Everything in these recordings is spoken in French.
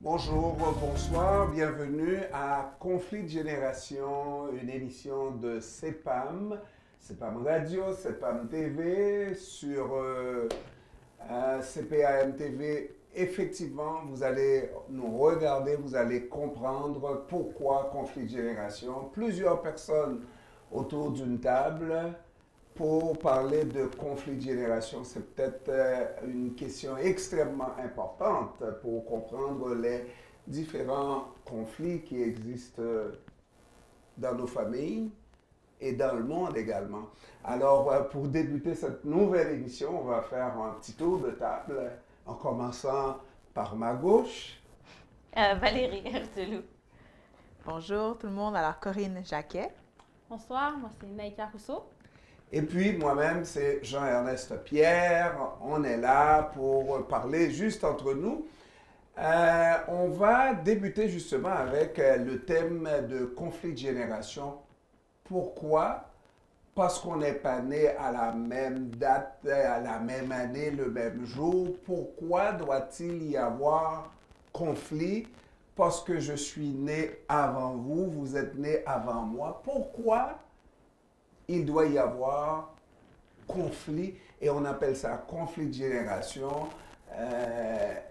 Bonjour, bonsoir, bienvenue à Conflit de Génération, une émission de CEPAM, CEPAM Radio, CEPAM TV, sur CPAM TV. Effectivement, vous allez nous regarder, vous allez comprendre pourquoi Conflit de Génération. Plusieurs personnes autour d'une table. Pour parler de conflit de génération, c'est peut-être une question extrêmement importante pour comprendre les différents conflits qui existent dans nos familles et dans le monde également. Alors, pour débuter cette nouvelle émission, on va faire un petit tour de table en commençant par ma gauche. Valérie Herzlou. Bonjour tout le monde, alors Corinne Jacquet. Bonsoir, moi c'est Naïka Rousseau. Et puis, moi-même, c'est Jean-Ernest Pierre. On est là pour parler juste entre nous. On va débuter justement avec le thème de conflit de génération. Pourquoi? Parce qu'on n'est pas né à la même date, à la même année, le même jour. Pourquoi doit-il y avoir conflit? Parce que je suis né avant vous, vous êtes né avant moi. Pourquoi il doit y avoir conflit, et on appelle ça conflit de génération.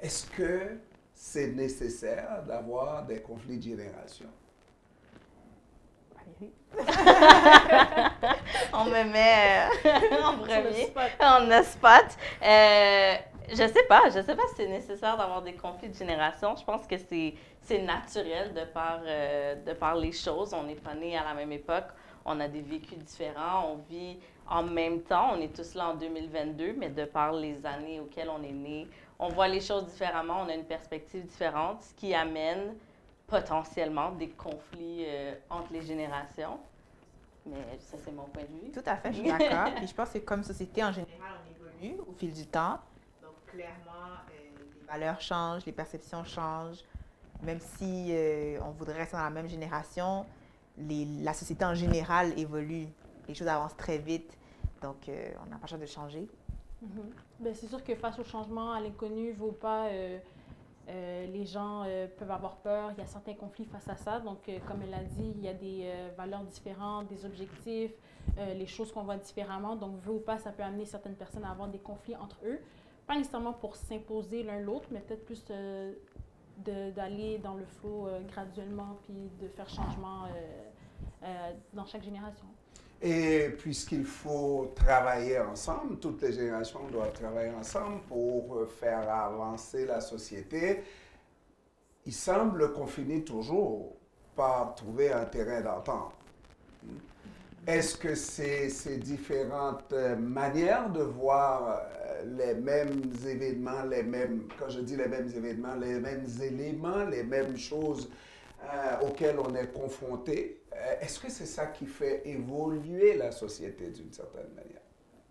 Est-ce que c'est nécessaire d'avoir des conflits de génération? On me met en premier, on spot. Je sais pas si c'est nécessaire d'avoir des conflits de génération. Je pense que c'est naturel de par les choses. On n'est pas nés à la même époque. On a des vécus différents, on vit en même temps, on est tous là en 2022, mais de par les années auxquelles on est né, on voit les choses différemment, on a une perspective différente, ce qui amène potentiellement des conflits entre les générations. Mais ça, c'est mon point de vue. Tout à fait, je suis d'accord. Puis je pense que comme société, en général, on évolue au fil du temps. Donc, clairement, les valeurs changent, les perceptions changent. Même si on voudrait rester dans la même génération, la société en général évolue. Les choses avancent très vite, donc on n'a pas le choix de changer. Bien, c'est sûr que face au changement, à l'inconnu, vaut pas, les gens peuvent avoir peur. Il y a certains conflits face à ça. Donc, comme elle a dit, il y a des valeurs différentes, des objectifs, les choses qu'on voit différemment. Donc, veut ou pas, ça peut amener certaines personnes à avoir des conflits entre eux. Pas nécessairement pour s'imposer l'un l'autre, mais peut-être plus d'aller dans le flow graduellement, puis de faire changement dans chaque génération. Et puisqu'il faut travailler ensemble, toutes les générations doivent travailler ensemble pour faire avancer la société, il semble qu'on finit toujours par trouver un terrain d'entente. Est-ce que ces différentes manières de voir les mêmes événements, quand je dis les mêmes événements, les mêmes éléments, les mêmes choses auxquelles on est confronté, est-ce que c'est ça qui fait évoluer la société d'une certaine manière?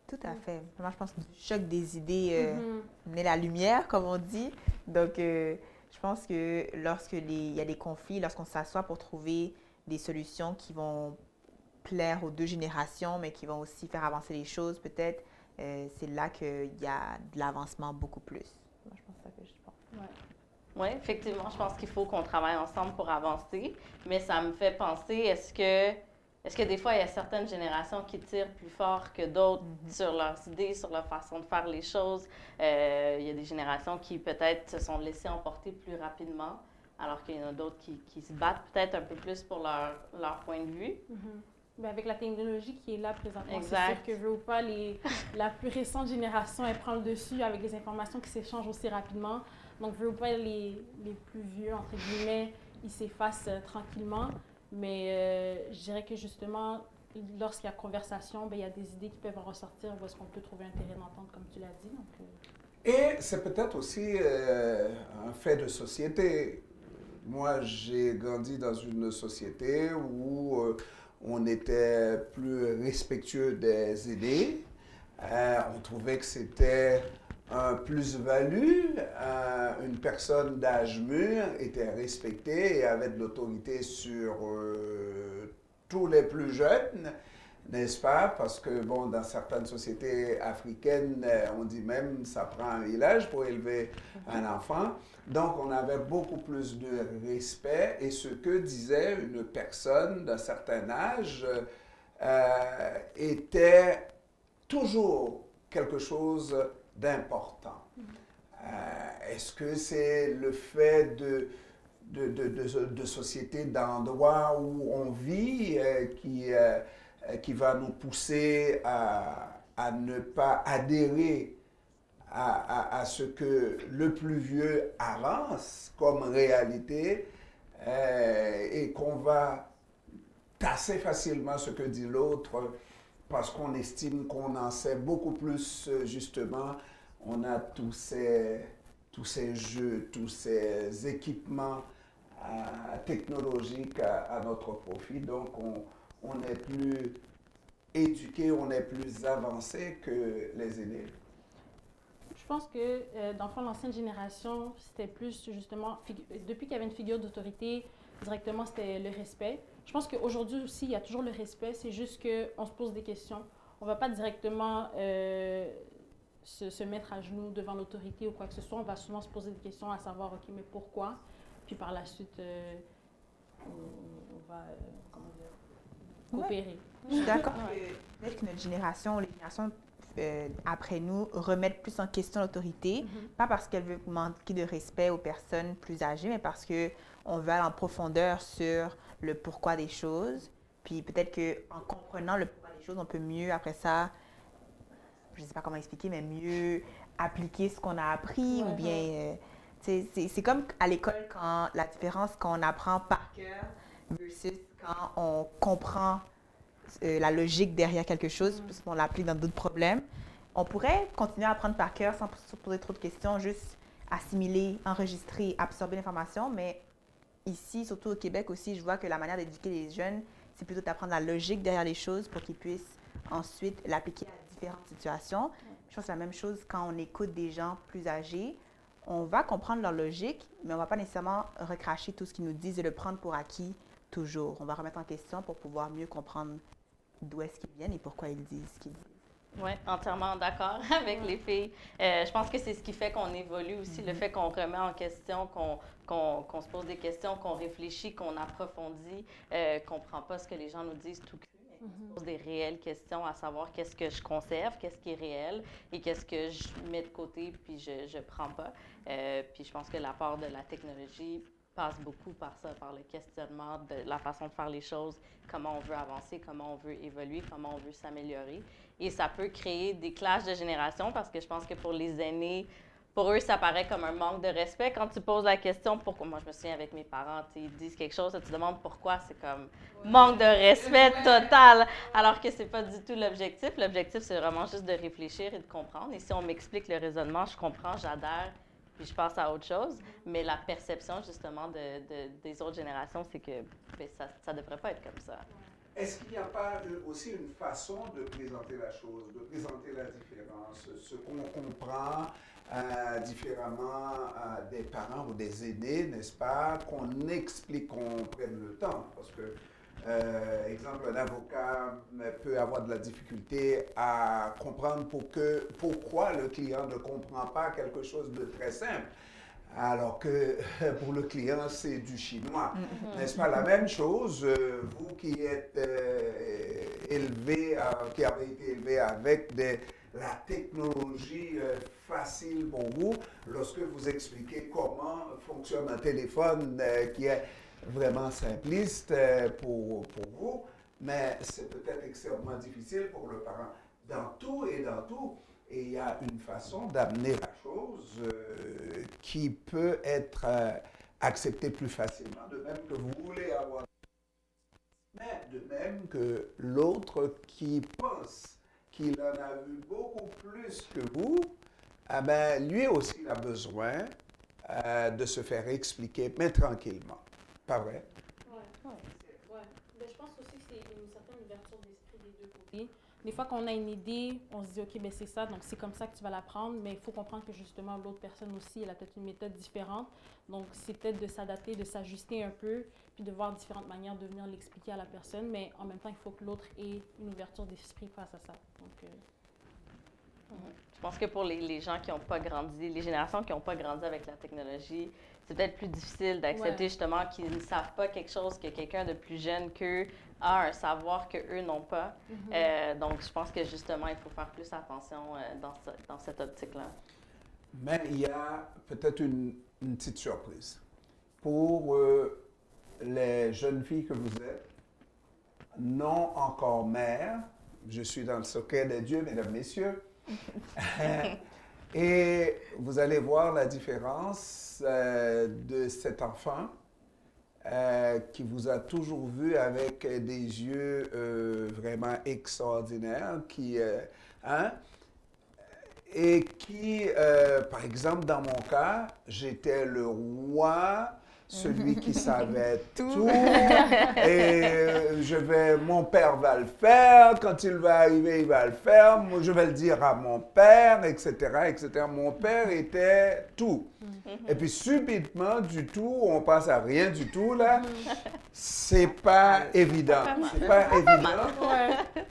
Tout à fait. Moi, je pense que du choc des idées naît la lumière, comme on dit. Donc, je pense que lorsqu'il y a des conflits, lorsqu'on s'assoit pour trouver des solutions qui vont plaire aux deux générations, mais qui vont aussi faire avancer les choses, peut-être, c'est là qu'il y a de l'avancement beaucoup plus. Moi, je pense que c'est ça que je pense. Ouais. Oui, effectivement, je pense qu'il faut qu'on travaille ensemble pour avancer, mais ça me fait penser, est-ce que des fois, il y a certaines générations qui tirent plus fort que d'autres sur leurs idées, sur leur façon de faire les choses? Il y a des générations qui peut-être se sont laissées emporter plus rapidement, alors qu'il y en a d'autres qui se battent peut-être un peu plus pour leur point de vue. Bien, avec la technologie qui est là présentement, Exact. c'est sûr que veut ou pas, la plus récente génération, elle prend le dessus avec des informations qui s'échangent aussi rapidement. Donc, veut ou pas, les plus vieux, entre guillemets, ils s'effacent tranquillement. Mais je dirais que justement, lorsqu'il y a conversation, bien, il y a des idées qui peuvent en ressortir où est-ce qu'on peut trouver un terrain d'entente, comme tu l'as dit. Donc, Et c'est peut-être aussi un fait de société. Moi, j'ai grandi dans une société où on était plus respectueux des aînés. On trouvait que c'était un plus-value. Une personne d'âge mûr était respectée et avait de l'autorité sur tous les plus jeunes, n'est-ce pas? Parce que, bon, dans certaines sociétés africaines, on dit même ça prend un village pour élever un enfant. Donc, on avait beaucoup plus de respect. Et ce que disait une personne d'un certain âge était toujours quelque chose d'important. Est-ce que c'est le fait de sociétés, d'endroits où on vit qui va nous pousser à ne pas adhérer à ce que le plus vieux avance comme réalité et qu'on va tasser facilement ce que dit l'autre parce qu'on estime qu'on en sait beaucoup plus, justement. On a tous ces jeux, tous ces équipements technologiques à notre profit. Donc, on est plus éduqué, on est plus avancé que les aînés. Je pense que, dans le fond, l'ancienne génération, c'était plus, justement, depuis qu'il y avait une figure d'autorité, directement, c'était le respect. Je pense qu'aujourd'hui aussi, il y a toujours le respect, c'est juste qu'on se pose des questions. On ne va pas directement se mettre à genoux devant l'autorité ou quoi que ce soit. On va souvent se poser des questions à savoir, OK, mais pourquoi? Puis par la suite, on va, comment dire, coopérer. Je suis d'accord que notre génération, les générations après nous, remettent plus en question l'autorité, pas parce qu'elle veut manquer de respect aux personnes plus âgées, mais parce qu'on veut aller en profondeur sur le pourquoi des choses. Puis peut-être qu'en comprenant le pourquoi des choses, on peut mieux, après ça, je ne sais pas comment expliquer, mais mieux appliquer ce qu'on a appris ou bien... c'est comme à l'école, quand la différence quand on apprend par cœur versus quand on comprend la logique derrière quelque chose, parce qu'on l'applique dans d'autres problèmes. On pourrait continuer à apprendre par cœur sans se poser trop de questions, juste assimiler, enregistrer, absorber l'information, mais ici, surtout au Québec aussi, je vois que la manière d'éduquer les jeunes, c'est plutôt d'apprendre la logique derrière les choses pour qu'ils puissent ensuite l'appliquer à différentes situations. Je pense que c'est la même chose quand on écoute des gens plus âgés. On va comprendre leur logique, mais on ne va pas nécessairement recracher tout ce qu'ils nous disent et le prendre pour acquis toujours. On va remettre en question pour pouvoir mieux comprendre d'où est-ce qu'ils viennent et pourquoi ils disent ce qu'ils disent. Oui, entièrement d'accord avec les filles. Je pense que c'est ce qui fait qu'on évolue aussi, le fait qu'on remet en question, qu'on se pose des questions, qu'on réfléchit, qu'on approfondit, qu'on ne prend pas ce que les gens nous disent tout cru, mais qu'on se pose des réelles questions à savoir qu'est-ce que je conserve, qu'est-ce qui est réel et qu'est-ce que je mets de côté puis je ne prends pas. Puis je pense que l'apport de la technologie passe beaucoup par ça, par le questionnement de la façon de faire les choses, comment on veut avancer, comment on veut évoluer, comment on veut s'améliorer. Et ça peut créer des clashs de génération parce que je pense que pour les aînés, pour eux, ça paraît comme un manque de respect. Quand tu poses la question, pourquoi, moi je me souviens avec mes parents, ils disent quelque chose, tu te demandes pourquoi, c'est comme manque de respect total, alors que c'est pas du tout l'objectif. L'objectif, c'est vraiment juste de réfléchir et de comprendre. Et si on m'explique le raisonnement, je comprends, j'adhère, puis je passe à autre chose. Mais la perception, justement, des autres générations, c'est que ça ne devrait pas être comme ça. Est-ce qu'il n'y a pas aussi une façon de présenter la chose, de présenter la différence, ce qu'on comprend différemment des parents ou des aînés, n'est-ce pas, qu'on explique, qu'on prenne le temps, parce que, exemple, un avocat peut avoir de la difficulté à comprendre pourquoi le client ne comprend pas quelque chose de très simple. Alors que pour le client, c'est du chinois. N'est-ce pas la même chose, vous qui êtes qui avez été élevé avec la technologie facile pour vous, lorsque vous expliquez comment fonctionne un téléphone qui est vraiment simpliste pour vous, mais c'est peut-être extrêmement difficile pour le parent. Dans tout, et il y a une façon d'amener la chose qui peut être acceptée plus facilement, de même que vous voulez avoir, mais de même que l'autre qui pense qu'il en a vu beaucoup plus que vous, eh ben, lui aussi il a besoin de se faire expliquer, mais tranquillement. Pas vrai? Oui. Ouais. Mais je pense aussi que c'est une certaine ouverture d'esprit des deux côtés. des fois, quand on a une idée, on se dit, OK, ben c'est ça, donc c'est comme ça que tu vas l'apprendre, mais il faut comprendre que justement, l'autre personne aussi, elle a peut-être une méthode différente. Donc, c'est peut-être de s'adapter, de s'ajuster un peu, puis de voir différentes manières de venir l'expliquer à la personne, mais en même temps, il faut que l'autre ait une ouverture d'esprit face à ça. Donc, je pense que pour les gens qui n'ont pas grandi, les générations qui n'ont pas grandi avec la technologie, c'est peut-être plus difficile d'accepter justement qu'ils ne savent pas quelque chose que quelqu'un de plus jeune qu'eux a un savoir qu'eux n'ont pas. Donc, je pense que justement, il faut faire plus attention dans cette optique-là. Mais il y a peut-être une petite surprise. Pour les jeunes filles que vous êtes, non encore mères, je suis dans le secret des dieux, mesdames, messieurs, et vous allez voir la différence de cet enfant qui vous a toujours vu avec des yeux vraiment extraordinaires, et qui, par exemple, dans mon cas, j'étais le roi, celui qui savait tout, et mon père va le faire, quand il va arriver, il va le faire, moi, je vais le dire à mon père, etc., etc. Mon père était tout. Et puis subitement, du tout, on passe à rien du tout, là, c'est pas évident. C'est pas évident.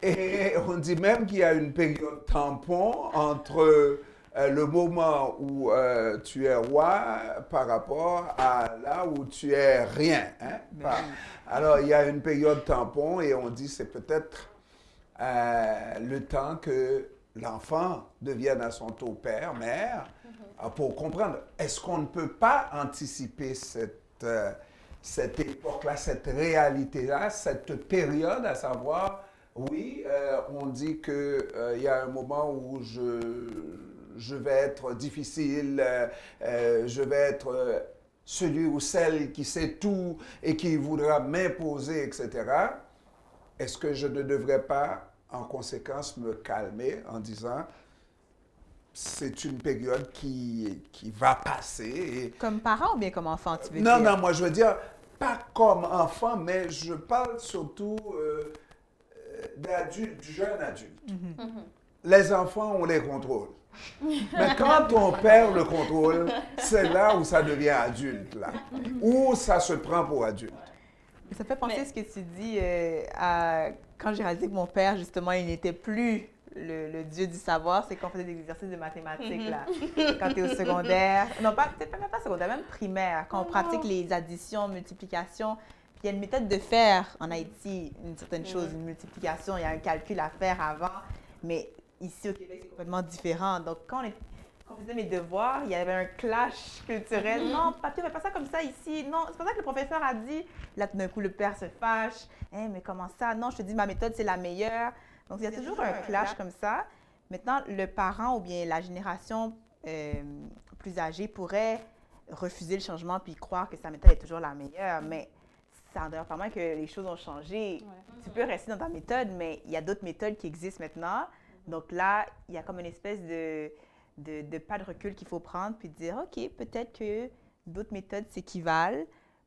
Et on dit même qu'il y a une période tampon entre le moment où tu es roi par rapport à là où tu es rien. Hein? Alors, il y a une période tampon et on dit c'est peut-être le temps que l'enfant devienne à son tour père, mère, pour comprendre. Est-ce qu'on ne peut pas anticiper cette époque-là, cette réalité-là, cette période, à savoir, oui, on dit qu'il y a un moment où je vais être difficile, je vais être celui ou celle qui sait tout et qui voudra m'imposer, etc. Est-ce que je ne devrais pas, en conséquence, me calmer en disant c'est une période qui va passer. Et... Comme parent ou bien comme enfant, tu veux dire? Non, moi je veux dire, pas comme enfant, mais je parle surtout d'adultes, du jeune adulte. Les enfants, on les contrôle. Mais quand on perd le contrôle, c'est là où ça devient adulte, là. Où ça se prend pour adulte. Ça fait penser ce que tu dis à quand j'ai réalisé que mon père, justement, il n'était plus le dieu du savoir, c'est qu'on faisait des exercices de mathématiques, là. Quand tu es au secondaire, non, peut-être même pas secondaire, même primaire, quand on pratique les additions, multiplications. Puis il y a une méthode de faire en Haïti, une certaine chose, une multiplication, il y a un calcul à faire avant, mais ici au Québec, c'est complètement différent. Donc, quand on faisait mes devoirs, il y avait un clash culturel. Non, papier, on fait pas ça comme ça ici. Non, c'est pas ça que le professeur a dit. Là, tout d'un coup, le père se fâche. Hey, mais comment ça? Non, je te dis, ma méthode, c'est la meilleure. Donc, il y a toujours un clash comme ça. Maintenant, le parent ou bien la génération plus âgée pourrait refuser le changement puis croire que sa méthode est toujours la meilleure. Mais ça en demeure pas mal que les choses ont changé. Tu peux rester dans ta méthode, mais il y a d'autres méthodes qui existent maintenant. Donc là, il y a comme une espèce de pas de recul qu'il faut prendre puis dire, OK, peut-être que d'autres méthodes s'équivalent,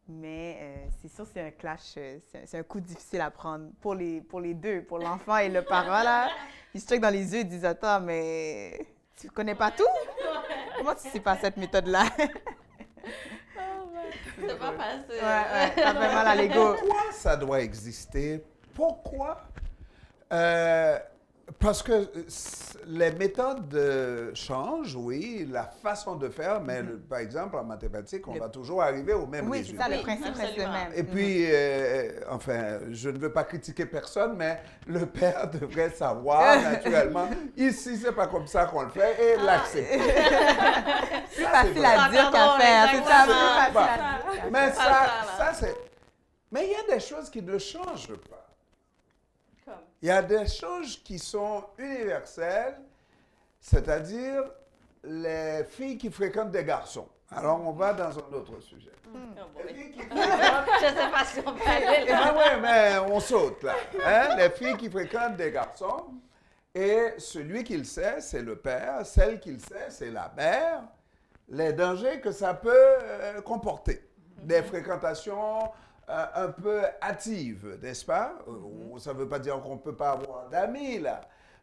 mais c'est sûr c'est un clash, c'est un coup difficile à prendre pour les deux, pour l'enfant et le parent, là. Ils se checkent dans les yeux et disent, attends, mais tu connais pas tout? Comment tu sais pas cette méthode-là? C'est pas facile. Ouais, ça fait mal à l'ego. Pourquoi ça doit exister? Pourquoi? Parce que les méthodes changent, oui, la façon de faire, mais par exemple, en mathématiques, on va toujours arriver au même résultat. Oui, c'est ça, le principe reste le même. Et puis, enfin, je ne veux pas critiquer personne, mais le père devrait savoir, naturellement, ici, c'est pas comme ça qu'on le fait, et l'accepter. Plus facile à dire qu'à faire, c'est ça, plus facile à dire. Mais ça c'est... Mais il y a des choses qui ne changent pas. Il y a des choses qui sont universelles, c'est-à-dire les filles qui fréquentent des garçons. Alors, on va dans un autre sujet. Les filles qui fréquentent... Je ne sais pas si on peut aller là. Oui, mais on saute là. Hein? Les filles qui fréquentent des garçons, et celui qui le sait, c'est le père, celle qui le sait, c'est la mère, les dangers que ça peut comporter. Des fréquentations... un peu hâtive, n'est-ce pas? Ça ne veut pas dire qu'on ne peut pas avoir d'amis, là.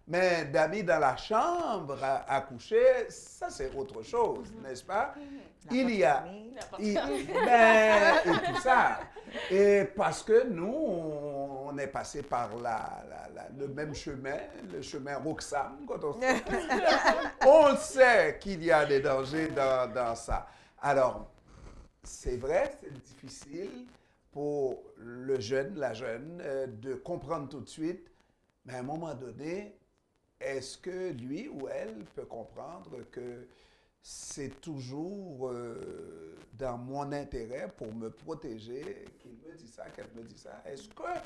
Mais d'amis dans la chambre à coucher, ça c'est autre chose, n'est-ce pas? Il y a... et tout ça. Et parce que nous, on est passé par le même chemin, le chemin Roxham, quand on sait qu'il y a des dangers dans ça. Alors, c'est vrai, c'est difficile pour le jeune, la jeune, de comprendre tout de suite, mais à un moment donné, est-ce que lui ou elle peut comprendre que c'est toujours dans mon intérêt pour me protéger qu'il me dit ça, qu'elle me dit ça? Est-ce qu'à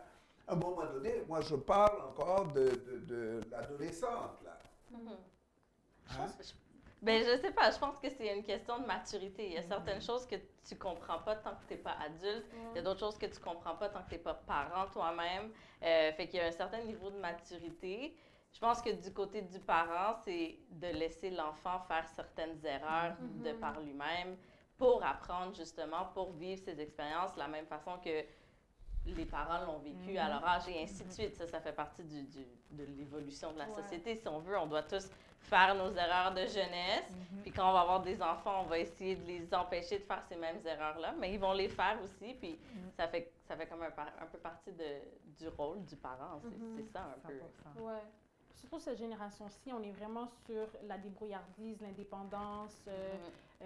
un moment donné, moi je parle encore de l'adolescente, là. Hein? Ben, je sais pas, je pense que c'est une question de maturité. Il y a certaines choses que tu comprends pas tant que tu n'es pas adulte. Il y a d'autres choses que tu comprends pas tant que tu n'es pas parent toi-même. Fait qu'il y a un certain niveau de maturité. Je pense que du côté du parent, c'est de laisser l'enfant faire certaines erreurs de par lui-même pour apprendre justement, pour vivre ses expériences de la même façon que les parents l'ont vécu à leur âge et ainsi de suite. Ça fait partie de l'évolution de la société. Si on veut, on doit tous faire nos erreurs de jeunesse. Puis quand on va avoir des enfants, on va essayer de les empêcher de faire ces mêmes erreurs-là. Mais ils vont les faire aussi. Puis ça fait comme un peu partie du rôle du parent. C'est ça un peu. Ouais. Surtout cette génération-ci, on est vraiment sur la débrouillardise, l'indépendance,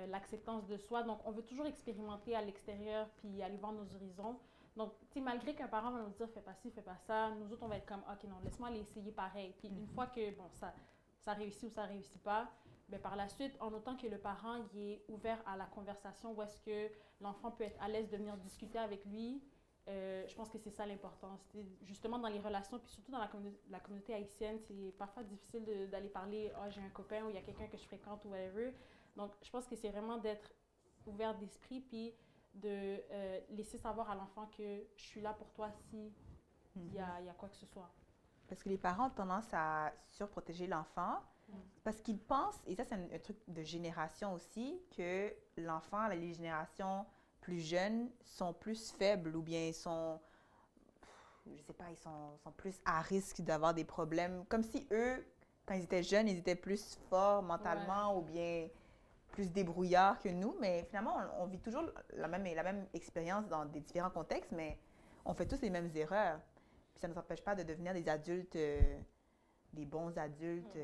l'acceptance de soi. Donc, on veut toujours expérimenter à l'extérieur puis aller voir nos horizons. Donc, tu sais, malgré qu'un parent va nous dire « fais pas ci, fais pas ça », nous autres, on va être comme « ok, non, laisse-moi aller essayer pareil ». Puis une fois que, bon, ça réussit ou ça réussit pas, bien, par la suite, en autant que le parent y est ouvert à la conversation, où est-ce que l'enfant peut être à l'aise de venir discuter avec lui, je pense que c'est ça l'importance. Justement, dans les relations, puis surtout dans la communauté haïtienne, c'est parfois difficile d'aller parler « ah, j'ai un copain » ou « il y a quelqu'un que je fréquente » ou whatever. Donc, je pense que c'est vraiment d'être ouvert d'esprit, puis de laisser savoir à l'enfant que je suis là pour toi si il y a quoi que ce soit. Parce que les parents ont tendance à surprotéger l'enfant parce qu'ils pensent, et ça c'est un truc de génération aussi, que l'enfant, les générations plus jeunes sont plus faibles ou bien sont, je sais pas, ils sont plus à risque d'avoir des problèmes. Comme si eux, quand ils étaient jeunes, ils étaient plus forts mentalement ou bien plus débrouillards que nous. Mais finalement, on vit toujours la même expérience dans des différents contextes, mais on fait tous les mêmes erreurs. Puis ça ne nous empêche pas de devenir des adultes, des bons adultes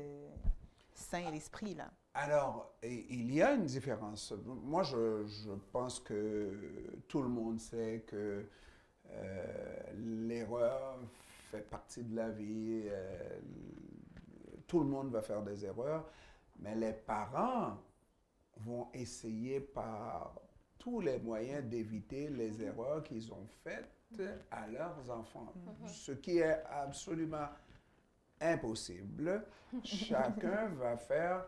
sains d'esprit, là. Alors, il y a une différence. Moi, je pense que tout le monde sait que l'erreur fait partie de la vie. Tout le monde va faire des erreurs, mais les parents vont essayer par tous les moyens d'éviter les erreurs qu'ils ont faites à leurs enfants, ce qui est absolument impossible. Chacun va faire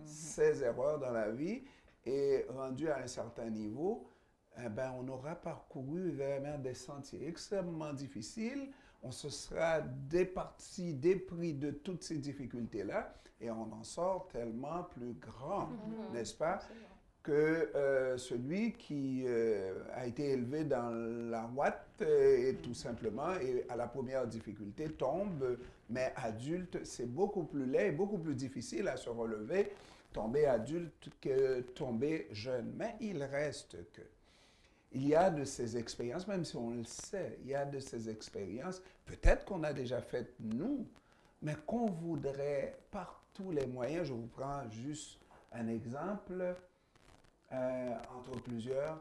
ses erreurs dans la vie et rendu à un certain niveau, eh ben, on aura parcouru vraiment des sentiers extrêmement difficiles. On se sera dépris de toutes ces difficultés-là et on en sort tellement plus grand, n'est-ce pas? Que celui qui a été élevé dans la ouate et tout simplement, et à la première difficulté, tombe, mais adulte, c'est beaucoup plus laid et beaucoup plus difficile à se relever, tomber adulte que tomber jeune. Mais il reste que il y a de ces expériences, même si on le sait, il y a de ces expériences, peut-être qu'on a déjà fait nous, mais qu'on voudrait par tous les moyens, je vous prends juste un exemple, entre plusieurs,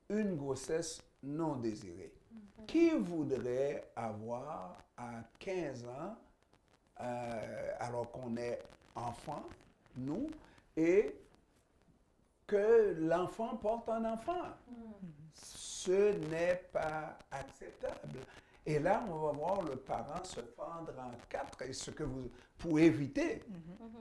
une grossesse non désirée. Qui voudrait avoir à 15 ans, alors qu'on est enfant, nous, et que l'enfant porte un enfant? Ce n'est pas acceptable. Et là, on va voir le parent se fendre en quatre, et ce que vous pouvez éviter.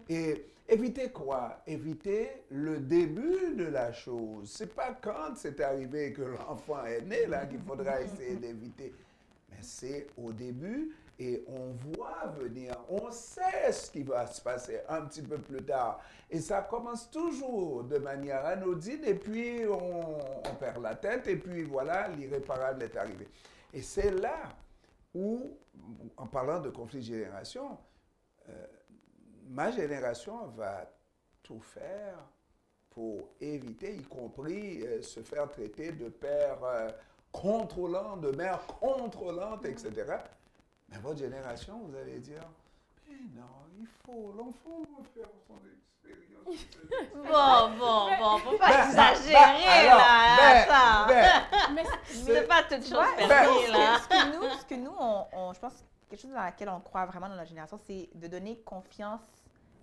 Et éviter quoi? Éviter le début de la chose. C'est pas quand c'est arrivé que l'enfant est né là qu'il faudra essayer d'éviter. Mais c'est au début et on voit venir, on sait ce qui va se passer un petit peu plus tard. Et ça commence toujours de manière anodine et puis on perd la tête et puis voilà, l'irréparable est arrivé. Et c'est là où, en parlant de conflit de génération, ma génération va tout faire pour éviter, y compris se faire traiter de père contrôlant, de mère contrôlante, etc. Mais votre génération, vous allez dire, mais non, l'enfant va faire son expérience. Bon, faut pas exagérer, là. Mais c'est pas toute chose Ouais, permis, là. Ce que nous je pense, quelque chose dans laquelle on croit vraiment dans notre génération, c'est de donner confiance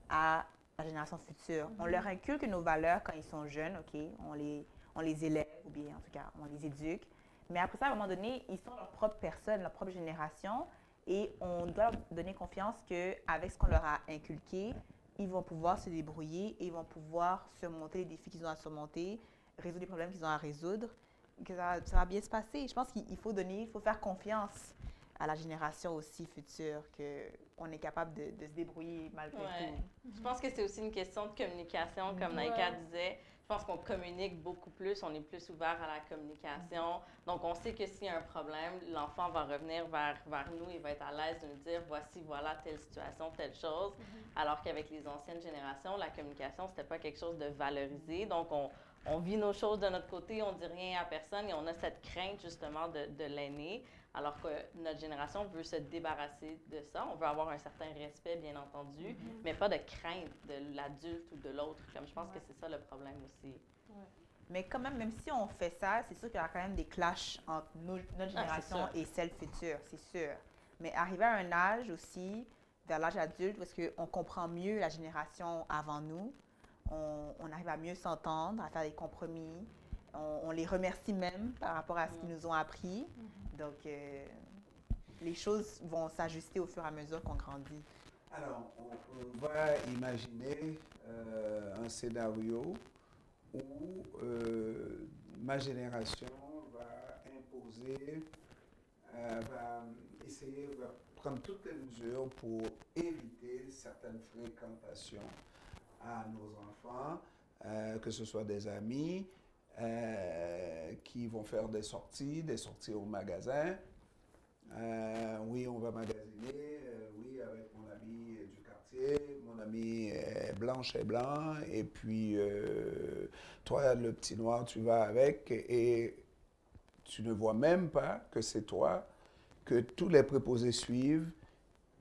à la génération future. On leur inculque nos valeurs quand ils sont jeunes, OK? On les élève, ou bien en tout cas, on les éduque. Mais après ça, à un moment donné, ils sont leur propre personne, leur propre génération, et on doit leur donner confiance qu'avec ce qu'on leur a inculqué, ils vont pouvoir se débrouiller et ils vont pouvoir surmonter les défis qu'ils ont à surmonter, résoudre les problèmes qu'ils ont à résoudre, que ça va bien se passer. Je pense qu'il faut faire confiance à la génération aussi future, qu'on est capable de se débrouiller malgré tout. Je pense que c'est aussi une question de communication, comme Naïka disait. Je pense qu'on communique beaucoup plus, on est plus ouvert à la communication. Donc, on sait que s'il y a un problème, l'enfant va revenir vers nous, il va être à l'aise de nous dire voilà telle situation, telle chose. Alors qu'avec les anciennes générations, la communication, c'était pas quelque chose de valorisé. Donc, on vit nos choses de notre côté, on dit rien à personne et on a cette crainte justement de l'aîné. Alors que notre génération veut se débarrasser de ça. On veut avoir un certain respect, bien entendu, mais pas de crainte de l'adulte ou de l'autre. Comme je pense que c'est ça le problème aussi. Mais quand même si on fait ça, c'est sûr qu'il y aura quand même des clashs entre notre génération et celle future, c'est sûr. Mais arriver à un âge aussi, vers l'âge adulte, parce qu'on comprend mieux la génération avant nous, on arrive à mieux s'entendre, à faire des compromis. On les remercie même par rapport à ce qu'ils nous ont appris. Donc, les choses vont s'ajuster au fur et à mesure qu'on grandit. Alors, on va imaginer un scénario où ma génération va imposer, va prendre toutes les mesures pour éviter certaines fréquentations à nos enfants, que ce soit des amis, qui vont faire des sorties au magasin. Oui, on va magasiner, oui, avec mon ami du quartier, mon ami blanche et blanc, et puis toi, le petit noir, tu vas avec, et tu ne vois même pas que c'est toi, que tous les préposés suivent,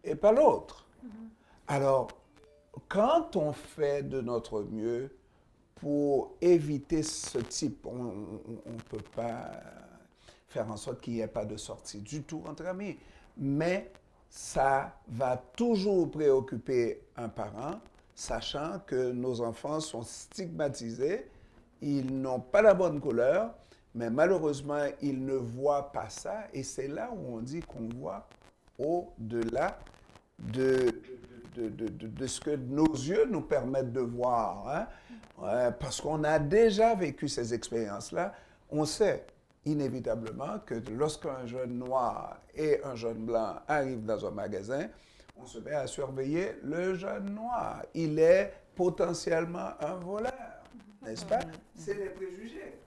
et pas l'autre. Alors, quand on fait de notre mieux pour éviter ce type, on ne peut pas faire en sorte qu'il n'y ait pas de sortie du tout entre amis. Mais ça va toujours préoccuper un parent, sachant que nos enfants sont stigmatisés, ils n'ont pas la bonne couleur, mais malheureusement, ils ne voient pas ça. Et c'est là où on dit qu'on voit au-delà de ce que nos yeux nous permettent de voir. Hein? Parce qu'on a déjà vécu ces expériences-là. On sait inévitablement que lorsqu'un jeune noir et un jeune blanc arrivent dans un magasin, on se met à surveiller le jeune noir. Il est potentiellement un voleur, n'est-ce pas? C'est les préjugés.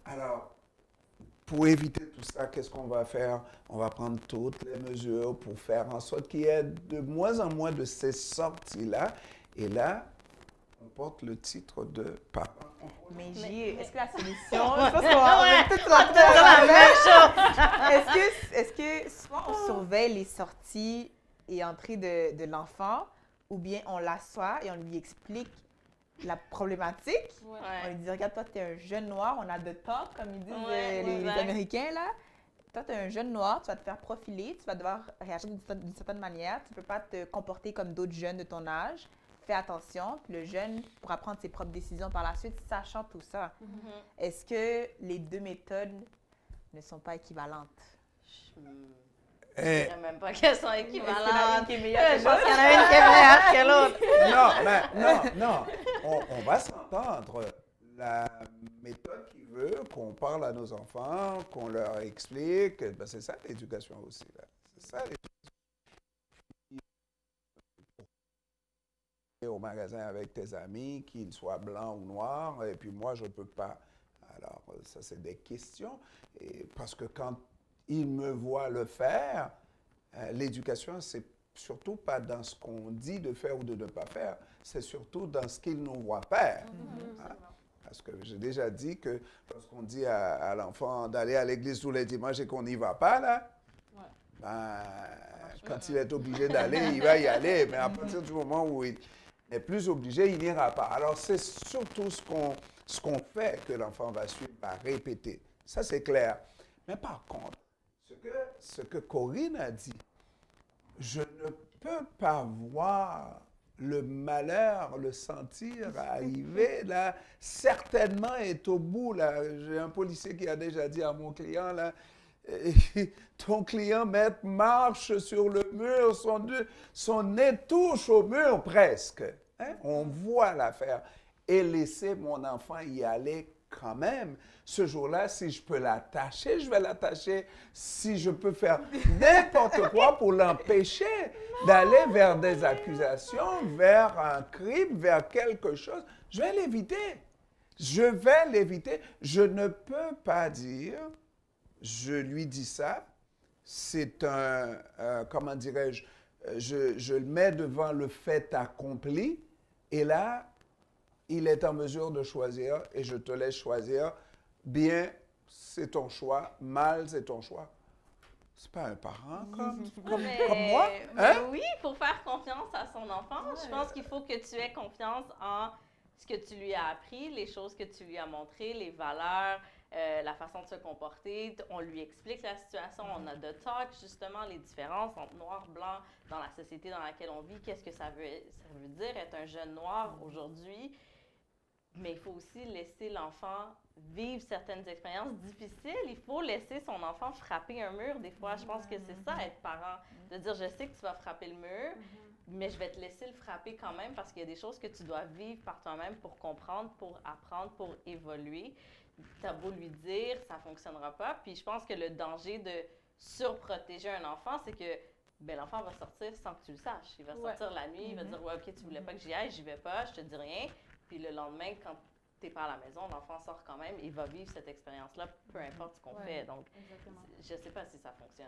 Alors, pour éviter tout ça, qu'est-ce qu'on va faire? On va prendre toutes les mesures pour faire en sorte qu'il y ait de moins en moins de ces sorties-là. Et là, on porte le titre de parent. Mais est-ce que la solution... Je pense qu'on est tous la même chose. Est-ce que soit on surveille les sorties et entrées de l'enfant, ou bien on l'assoit et on lui explique la problématique. On lui dit, regarde, toi, tu es un jeune noir, on a de temps, comme ils disent les Américains, là. Toi, tu es un jeune noir, tu vas te faire profiler, tu vas devoir réagir d'une certaine manière. Tu ne peux pas te comporter comme d'autres jeunes de ton âge. Fais attention, puis le jeune pourra prendre ses propres décisions par la suite, sachant tout ça. Est-ce que les deux méthodes ne sont pas équivalentes? Je ne dirais même pas qu'elles sont équivalentes. Il y en a une qui est meilleure Je pense qu'il y en a une qui est meilleure que l'autre. Non. On va s'entendre. La méthode qui veut qu'on parle à nos enfants, qu'on leur explique, ben c'est ça l'éducation aussi. Là. C'est ça l'éducation. Au magasin avec tes amis, qu'ils soient blancs ou noirs, et puis moi, je ne peux pas. Alors, ça, c'est des questions. Et parce que quand ils me voient le faire, l'éducation, c'est surtout pas dans ce qu'on dit de faire ou de ne pas faire, c'est surtout dans ce qu'il nous voit faire. Hein? Parce que j'ai déjà dit que lorsqu'on dit à l'enfant d'aller à l'église tous les dimanches et qu'on n'y va pas, là, ben, quand il est obligé d'aller, il va y aller. Mais à partir du moment où il n'est plus obligé, il n'ira pas. Alors, c'est surtout ce qu'on fait que l'enfant va suivre, va répéter. Ça, c'est clair. Mais par contre, ce que Corinne a dit, je ne peux pas voir le malheur, le sentir arriver, là, certainement est au bout, là. J'ai un policier qui a déjà dit à mon client, là, ton client, maître, marche sur le mur, son nez touche au mur presque. Hein? On voit l'affaire. Et laisser mon enfant y aller quand même. Ce jour-là, si je peux l'attacher, je vais l'attacher. Si je peux faire n'importe quoi pour l'empêcher d'aller vers des accusations, vers un crime, vers quelque chose, je vais l'éviter. Je vais l'éviter. Je ne peux pas dire, je lui dis ça, c'est comment dirais-je, je le mets devant le fait accompli, et là, il est en mesure de choisir et je te laisse choisir. Bien, c'est ton choix. Mal, c'est ton choix. C'est pas un parent comme moi. Hein? Oui, il faut faire confiance à son enfant. Je pense qu'il faut que tu aies confiance en ce que tu lui as appris, les choses que tu lui as montrées, les valeurs, la façon de se comporter. On lui explique la situation. On a de talk, justement, les différences entre noir, blanc dans la société dans laquelle on vit. Qu'est-ce que ça veut dire être un jeune noir aujourd'hui? Mais il faut aussi laisser l'enfant vivre certaines expériences difficiles. Il faut laisser son enfant frapper un mur. Des fois, je pense que c'est ça, être parent. De dire, je sais que tu vas frapper le mur, mais je vais te laisser le frapper quand même parce qu'il y a des choses que tu dois vivre par toi-même pour comprendre, pour apprendre, pour évoluer. Tu as beau lui dire, ça ne fonctionnera pas. Puis je pense que le danger de surprotéger un enfant, c'est que ben, l'enfant va sortir sans que tu le saches. Il va sortir la nuit, il va dire, ouais, OK, tu voulais pas que j'y aille, j'y vais pas, je te dis rien. Puis le lendemain, quand tu n'es pas à la maison, l'enfant sort quand même et va vivre cette expérience-là, peu importe ce qu'on fait. Donc, je ne sais pas si ça fonctionne.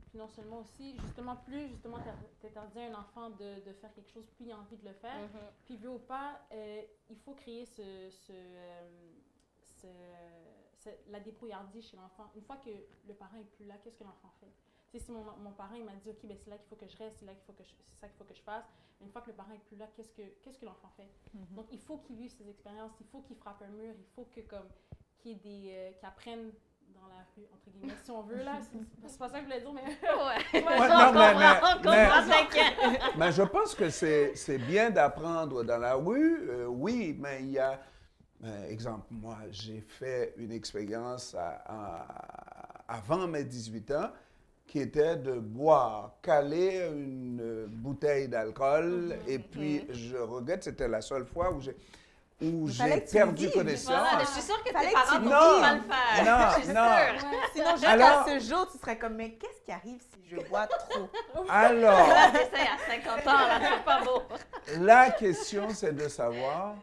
Puis non seulement aussi, justement, plus justement tu interdis à un enfant de faire quelque chose, puis il a envie de le faire. Puis veut ou pas, il faut créer la débrouillardise chez l'enfant. Une fois que le parent n'est plus là, qu'est-ce que l'enfant fait? Si mon parent il m'a dit, OK, ben c'est là qu'il faut que je reste, c'est ça qu'il faut que je fasse. Une fois que le parent n'est plus là, qu'est-ce que l'enfant fait? Donc, il faut qu'il vive ces expériences, il faut qu'il frappe un mur, il faut qu'il y ait qu'il apprenne dans la rue, entre guillemets, si on veut, là. C'est pas ça que je voulais dire, mais... Mais je pense que c'est bien d'apprendre dans la rue, oui, mais il y a... exemple, moi, j'ai fait une expérience avant mes 18 ans, qui était de boire, caler une bouteille d'alcool, et puis je regrette, c'était la seule fois où j'ai perdu connaissance. Voilà, je suis sûre que tes parents ne vont pas le faire. Non. Sinon, jusqu'à ce jour, tu serais comme, mais qu'est-ce qui arrive si je bois trop? Alors, t'essayes à 50 ans, là, c'est pas beau. La question, c'est de savoir,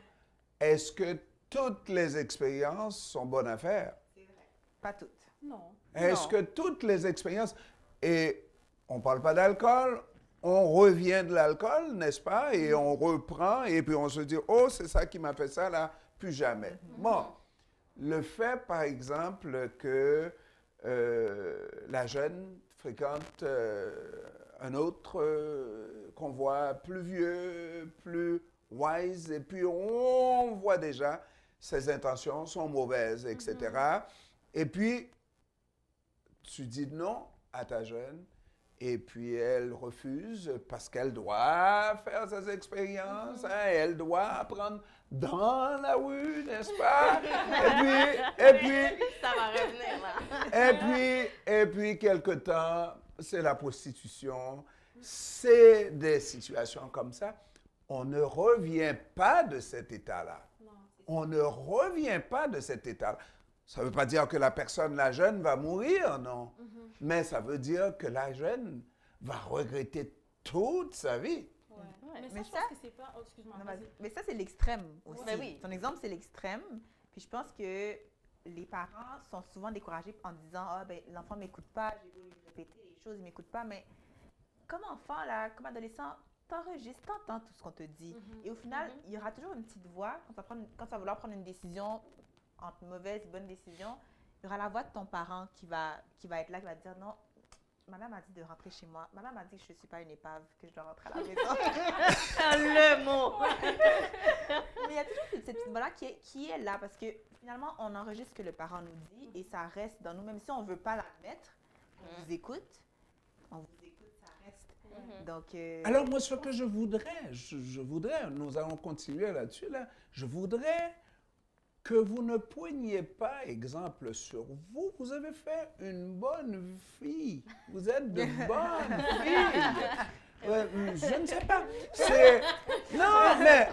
est-ce que toutes les expériences sont bonnes à faire? C'est vrai. Pas toutes. Non. Est-ce que toutes les expériences... Et on ne parle pas d'alcool, on revient de l'alcool, n'est-ce pas? Et on reprend, et puis on se dit, oh, c'est ça qui m'a fait ça, là, plus jamais. Bon, le fait, par exemple, que la jeune fréquente un autre qu'on voit plus vieux, plus wise, et puis on voit déjà ses intentions sont mauvaises, etc. Et puis, tu dis non à ta jeune, et puis elle refuse parce qu'elle doit faire ses expériences, hein, elle doit apprendre dans la rue, n'est-ce pas? Et puis... Ça va revenir, là. Et puis, quelque temps, c'est la prostitution, c'est des situations comme ça. On ne revient pas de cet état-là. On ne revient pas de cet état-là. Ça ne veut pas dire que la personne, la jeune, va mourir, non. Mais ça veut dire que la jeune va regretter toute sa vie. Mais ça, je pense que c'est pas... Oh, excuse-moi. Mais ça, c'est l'extrême aussi. Ben oui. Ton exemple, c'est l'extrême. Puis je pense que les parents sont souvent découragés en disant « Ah, ben l'enfant ne m'écoute pas, j'ai voulu lui répéter les choses, il ne m'écoute pas. » Mais comme enfant, là, comme adolescent, t'enregistres, t'entends tout ce qu'on te dit. Et au final, il y aura toujours une petite voix, quand tu vas vouloir prendre une décision, entre mauvaise et bonne décision, il y aura la voix de ton parent qui va être là, qui va te dire non, ma mère m'a dit de rentrer chez moi. Ma mère m'a dit que je ne suis pas une épave, que je dois rentrer à la maison. Le mot! Mais il y a toujours cette petite voix-là qui est là parce que finalement, on enregistre ce que le parent nous dit et ça reste dans nous, même si on ne veut pas l'admettre. On vous écoute, ça reste. Donc, alors moi, ce que je voudrais, nous allons continuer là-dessus, là, je voudrais que vous ne poigniez pas exemple sur vous. Vous avez fait une bonne fille. Vous êtes de bonnes filles. Je ne sais pas. C'est... Non, mais...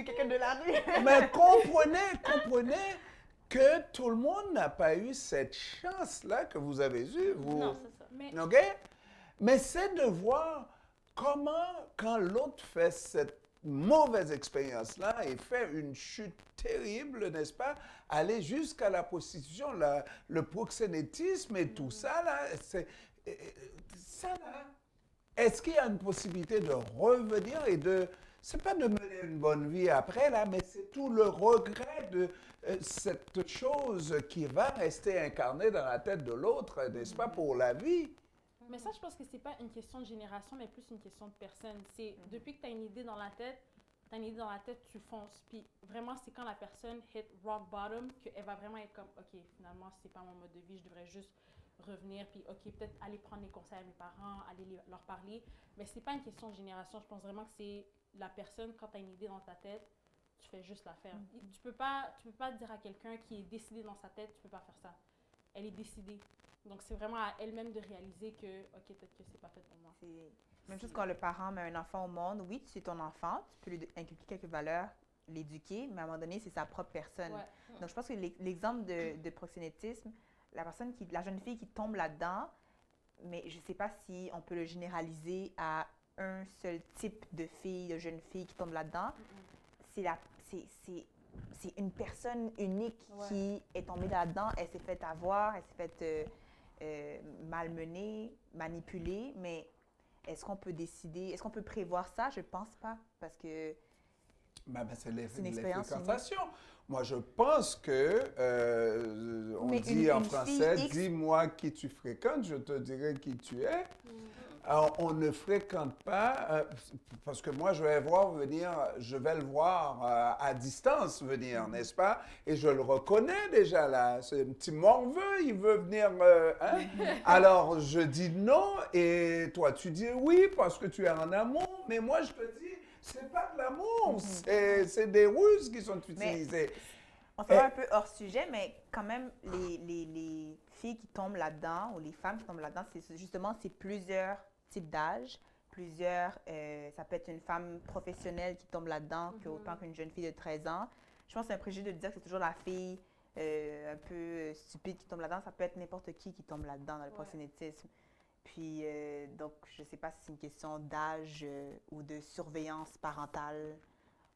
quelqu'un de la rue. Mais comprenez que tout le monde n'a pas eu cette chance-là que vous avez eue. Non, c'est ça. Mais... OK? Mais c'est de voir comment, quand l'autre fait cette mauvaise expérience-là et fait une chute terrible, n'est-ce pas? Aller jusqu'à la prostitution, le proxénétisme et tout ça, là, ça, là. Est-ce qu'il y a une possibilité de revenir et de... C'est pas de mener une bonne vie après, là, mais c'est tout le regret de cette chose qui va rester incarnée dans la tête de l'autre, n'est-ce pas, pour la vie? Mais ça, je pense que c'est pas une question de génération, mais plus une question de personne. C'est depuis que tu as une idée dans la tête, tu fonces. Puis vraiment, c'est quand la personne hit rock bottom qu'elle va vraiment être comme, OK, finalement, c'est pas mon mode de vie, je devrais juste revenir, puis OK, peut-être aller prendre les conseils à mes parents, aller leur parler. Mais c'est pas une question de génération. Je pense vraiment que c'est la personne, quand tu as une idée dans ta tête, tu fais juste la faire. Tu peux pas dire à quelqu'un qui est décidé dans sa tête, tu peux pas faire ça. Elle est décidée. Donc, c'est vraiment à elle-même de réaliser que, OK, peut-être que c'est pas fait pour moi. C'est même chose quand le parent met un enfant au monde. Oui, c'est ton enfant, tu peux lui inculquer quelques valeurs, l'éduquer, mais à un moment donné, c'est sa propre personne. Ouais. Donc, je pense que l'exemple de proxénétisme, la jeune fille qui tombe là-dedans, mais je ne sais pas si on peut le généraliser à un seul type de fille, de jeune fille qui tombe là-dedans. C'est une personne unique qui est tombée là-dedans. Elle s'est fait avoir, elle s'est fait malmener, manipuler, mais est-ce qu'on peut décider, est-ce qu'on peut prévoir ça? Je ne pense pas, parce que c'est une expérience fréquentation. Moi, je pense que, on dit en français, dis-moi qui tu fréquentes, je te dirai qui tu es. Alors, on ne fréquente pas, parce que moi, je vais le voir à distance venir, n'est-ce pas? Et je le reconnais déjà là. C'est un petit morveux, il veut venir. Alors, je dis non, et toi, tu dis oui parce que tu es en amour, mais moi, je te dis, c'est pas de l'amour, c'est des ruses qui sont utilisées. On s'en va un peu hors sujet, mais quand même, les filles qui tombent là-dedans, ou les femmes qui tombent là-dedans, c'est plusieurs types d'âge, ça peut être une femme professionnelle qui tombe là-dedans, autant qu'une jeune fille de 13 ans. Je pense que c'est un préjugé de dire que c'est toujours la fille un peu stupide qui tombe là-dedans. Ça peut être n'importe qui tombe là-dedans dans le proxénétisme. Puis, donc, je ne sais pas si c'est une question d'âge ou de surveillance parentale.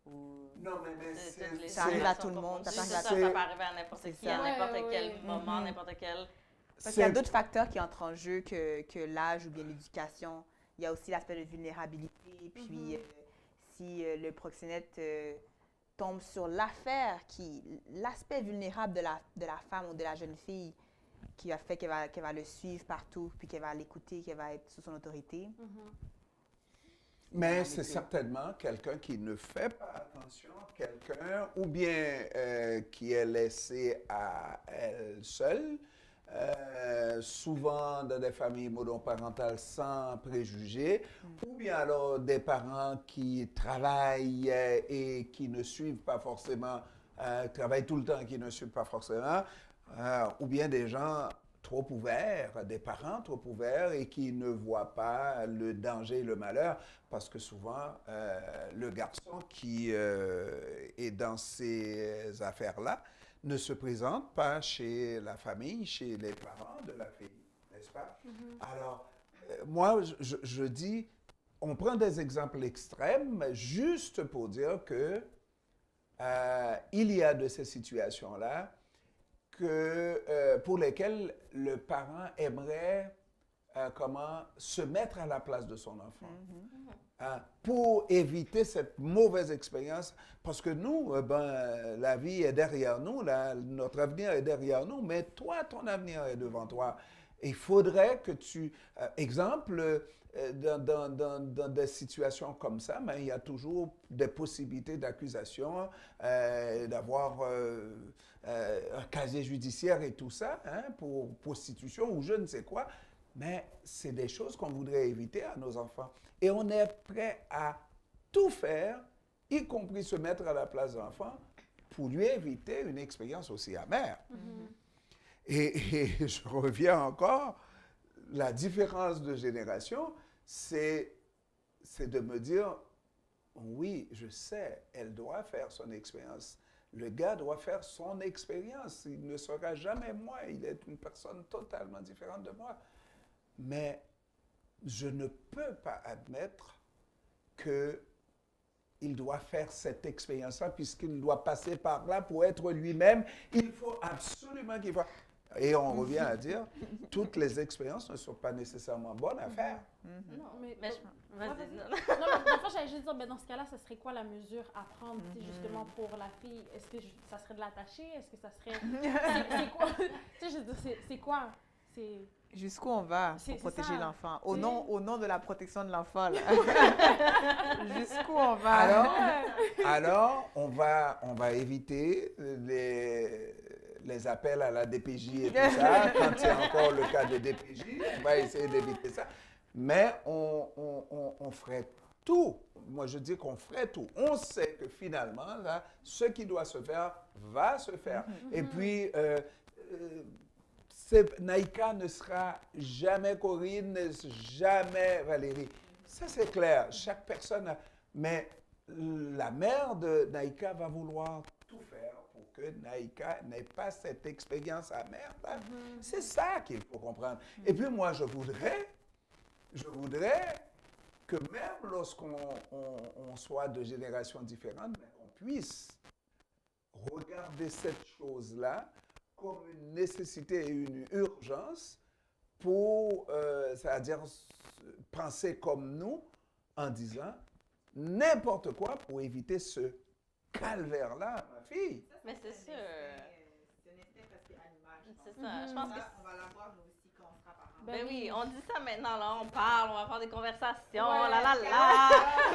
Non, mais ça arrive à tout le monde. Ça peut arriver à n'importe qui, à n'importe quel moment, n'importe quel... Parce qu'il y a d'autres facteurs qui entrent en jeu que l'âge ou bien l'éducation. Il y a aussi l'aspect de vulnérabilité. Puis, si le proxénète tombe sur l'aspect vulnérable de la femme ou de la jeune fille, qui va faire qu'elle va le suivre partout, puis qu'elle va l'écouter, qu'elle va être sous son autorité. Mais c'est certainement quelqu'un qui ne fait pas attention, quelqu'un ou bien qui est laissé à elle seule, souvent dans des familles monoparentales sans préjugés, ou bien alors des parents qui travaillent et qui ne suivent pas forcément, travaillent tout le temps et qui ne suivent pas forcément, ou bien des gens trop ouverts, des parents trop ouverts et qui ne voient pas le danger et le malheur, parce que souvent, le garçon qui est dans ces affaires-là ne se présente pas chez la famille, chez les parents de la fille, n'est-ce pas? Alors, moi, je dis, on prend des exemples extrêmes juste pour dire que il y a de ces situations-là pour lesquelles le parent aimerait comment se mettre à la place de son enfant. Pour éviter cette mauvaise expérience, parce que nous, la vie est derrière nous, notre avenir est derrière nous, mais toi, ton avenir est devant toi. Il faudrait que tu... exemple, dans des situations comme ça, mais il y a toujours des possibilités d'accusation, d'avoir un casier judiciaire et tout ça, pour prostitution ou je ne sais quoi. Mais c'est des choses qu'on voudrait éviter à nos enfants. Et on est prêt à tout faire, y compris se mettre à la place de l'enfant, pour lui éviter une expérience aussi amère. Et je reviens encore, la différence de génération, c'est de me dire, oui, je sais, elle doit faire son expérience. Le gars doit faire son expérience. Il ne sera jamais moi. Il est une personne totalement différente de moi. Mais je ne peux pas admettre qu'il doit faire cette expérience-là puisqu'il doit passer par là pour être lui-même. Il faut absolument qu'il fasse... Et on revient à dire, toutes les expériences ne sont pas nécessairement bonnes à faire. Non, mais... Vas-y. Non, mais fois, j'allais juste dire, dans ce cas-là, ce serait quoi la mesure à prendre, justement, pour la fille? Est-ce que ça serait de l'attacher? Est-ce que ça serait... c'est quoi? Tu sais, je veux dire, c'est quoi? Jusqu'où on va pour protéger l'enfant? Au nom de la protection de l'enfant, là. Jusqu'où on va? Alors on va éviter les appels à la DPJ et tout ça. Quand il y a encore le cas de DPJ, on va essayer d'éviter ça. Mais on ferait tout. Moi, je dis qu'on ferait tout. On sait que finalement, là, ce qui doit se faire va se faire. Et puis... Naïka ne sera jamais Corinne, jamais Valérie. Ça, c'est clair. Chaque personne a... Mais la mère de Naïka va vouloir tout faire pour que Naïka n'ait pas cette expérience amère. C'est ça qu'il faut comprendre. Et puis moi, je voudrais que même lorsqu'on soit de générations différentes, on puisse regarder cette chose-là comme une nécessité et une urgence pour, c'est-à-dire penser comme nous en disant n'importe quoi pour éviter ce calvaire-là, ma fille. Mais c'est sûr. C'est un instinct presque animal. C'est ça. Je pense que on va l'avoir nous aussi quand on sera parents. Ben oui, on dit ça maintenant, là, on parle, on va faire des conversations, Ouais. là.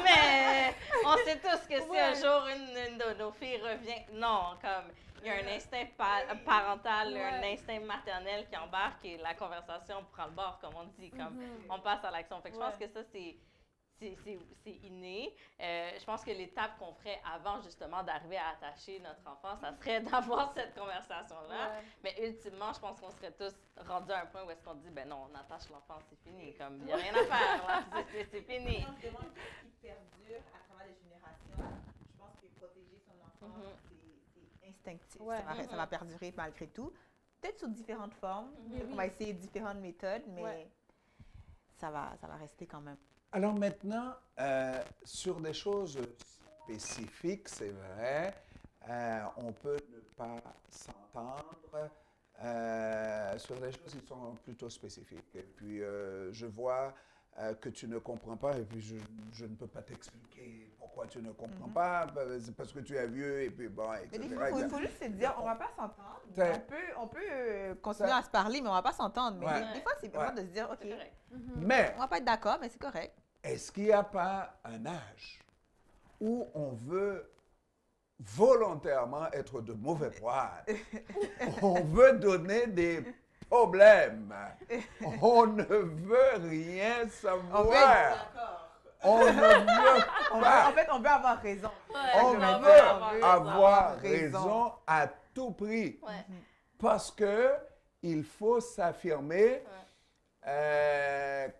Mais on sait tous que si un jour une de nos filles revient, non, comme il y a un instinct parental, un instinct maternel qui embarque et la conversation prend le bord, comme on dit, comme on passe à l'action. Fait que je pense que ça, c'est inné. Je pense que l'étape qu'on ferait avant justement d'arriver à attacher notre enfant, ça serait d'avoir cette conversation-là. Ouais. Mais ultimement, je pense qu'on serait tous rendus à un point où est-ce qu'on dit, ben non, on attache l'enfant, c'est fini. Comme, il n'y a rien à faire, là, c'est fini. Je pense que vraiment, ce qui perdure à travers les générations, je pense que protéger son enfant, c'est instinctif. Ouais. Ça va perdurer malgré tout. Peut-être sous différentes formes. On va essayer différentes méthodes, mais ça va rester quand même. Alors maintenant, sur des choses spécifiques, c'est vrai, on peut ne pas s'entendre sur des choses qui sont plutôt spécifiques. Et puis, je vois que tu ne comprends pas et puis je ne peux pas t'expliquer pourquoi tu ne comprends pas, c'est parce que tu es vieux et puis bon, etc. Mais il faut juste se dire, on ne va pas s'entendre. On peut continuer à se parler, mais on ne va pas s'entendre. Mais des fois, c'est vraiment de se dire, OK, mais, on ne va pas être d'accord, mais c'est correct. Est-ce qu'il n'y a pas un âge où on veut volontairement être de mauvais poil? On veut donner des problèmes. On ne veut rien savoir. On ne veut pas. En fait, on veut avoir raison. On veut avoir raison à tout prix. Parce que il faut s'affirmer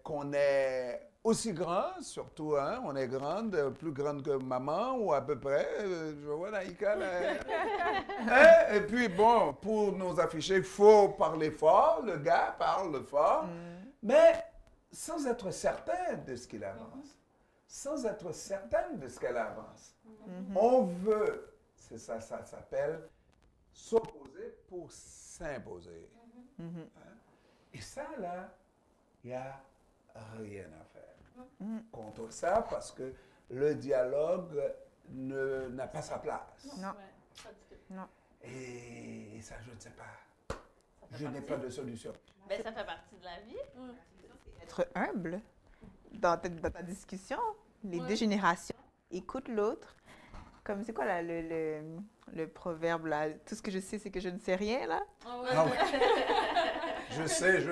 qu'on est aussi grand, surtout, hein, on est grande, plus grande que maman, ou à peu près. Je vois Naïka, là. Et puis, bon, pour nous afficher, il faut parler fort. Le gars parle fort, mais sans être certain de ce qu'il avance. Sans être certaine de ce qu'elle avance. On veut, c'est ça, ça s'appelle s'opposer pour s'imposer. Hein? Et ça, là, il n'y a rien à faire contre ça parce que le dialogue n'a pas sa place. Non. Ouais. Non. Et ça, je ne sais pas. Je n'ai pas de solution. Ben, ça fait partie de la vie. Être humble dans ta discussion. Les deux générations. Écoute l'autre. Comme c'est quoi là, le proverbe là? Tout ce que je sais, c'est que je ne sais rien là. Ah ouais. Ah oui. Je sais.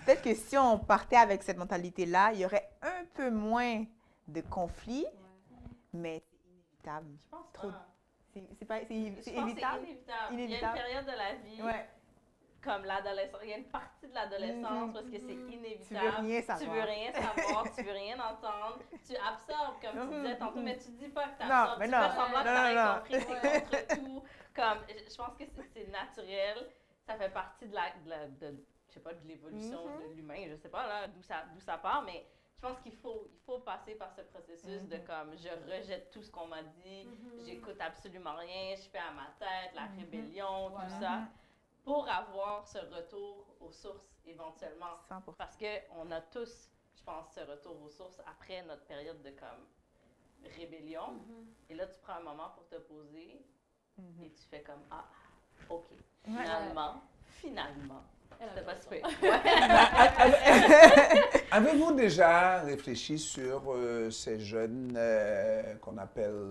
Peut-être que si on partait avec cette mentalité-là, il y aurait un peu moins de conflits, mais c'est inévitable. Je pense Trop. pas. C'est Je pense que c'est inévitable. inévitable. Il y a une période de la vie, Ouais. comme l'adolescence. Il y a une partie de l'adolescence parce que c'est inévitable. Tu veux rien savoir. Tu veux rien savoir, tu veux rien entendre. Tu absorbes, comme tu disais tantôt, mais tu dis pas que tu Non, absorbes. mais Tu non. fais semblant que Non, tu non, as non. compris, c'est contre tout. Comme, je pense que c'est naturel. Ça fait partie je sais pas, de l'évolution de l'humain. Je sais pas là d'où ça part, mais je pense qu'il faut passer par ce processus de comme je rejette tout ce qu'on m'a dit, j'écoute absolument rien, je fais à ma tête, la rébellion, tout ça, pour avoir ce retour aux sources éventuellement. 100%. Parce qu'on a tous, je pense, ce retour aux sources après notre période de comme rébellion. Et là, tu prends un moment pour te poser et tu fais comme ah, ok, finalement. C'était pas super. Avez-vous déjà réfléchi sur ces jeunes qu'on appelle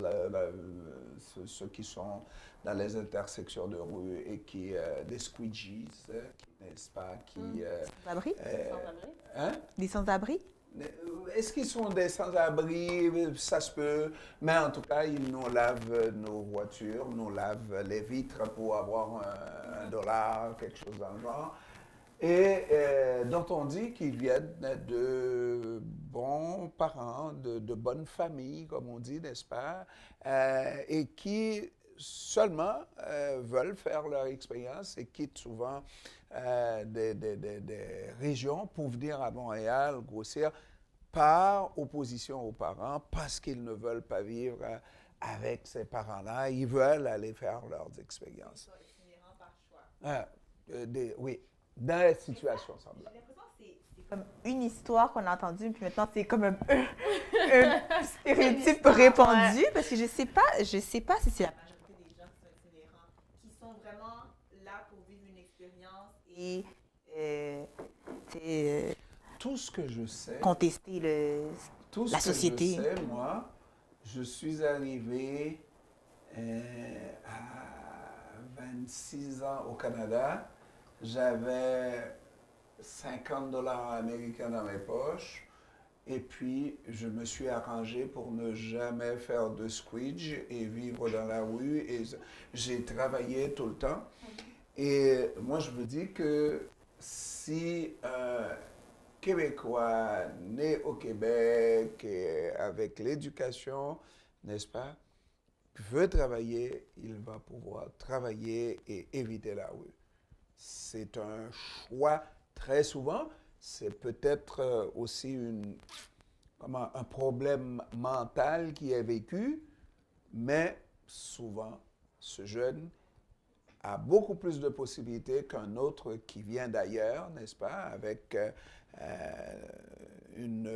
ceux qui sont dans les intersections de rue et qui, des squeegees, n'est-ce pas, qui... Sans-abri? Sans-abri? Hein? Des sans-abri? Est-ce qu'ils sont des sans-abri? Ça se peut. Mais en tout cas, ils nous lavent nos voitures, nous lavent les vitres pour avoir $1, quelque chose dans le genre. Et dont on dit qu'ils viennent de bons parents, de bonnes familles, comme on dit, n'est-ce pas? Et qui seulement veulent faire leur expérience et quittent souvent des régions pour venir à Montréal, grossir, par opposition aux parents, parce qu'ils ne veulent pas vivre avec ces parents-là. Ils veulent aller faire leurs expériences. Ils sont itinérants par choix. Oui, dans les situations semblables. J'ai l'impression que c'est comme une histoire qu'on a entendue, puis maintenant c'est comme un stéréotype répandu, parce que je sais pas si c'est la majorité des gens qui sont itinérants, qui sont vraiment là pour vivre une expérience et tout ce que je sais, contester la société. Je sais, moi, je suis arrivé à 26 ans au Canada. J'avais $50 américains dans mes poches. Et puis, je me suis arrangé pour ne jamais faire de squeege et vivre dans la rue. Et j'ai travaillé tout le temps. Et moi, je me dis que si un Québécois né au Québec et avec l'éducation, n'est-ce pas, veut travailler, il va pouvoir travailler et éviter la rue. C'est un choix très souvent. C'est peut-être aussi un problème mental qui est vécu, mais souvent, ce jeune a beaucoup plus de possibilités qu'un autre qui vient d'ailleurs, n'est-ce pas, avec une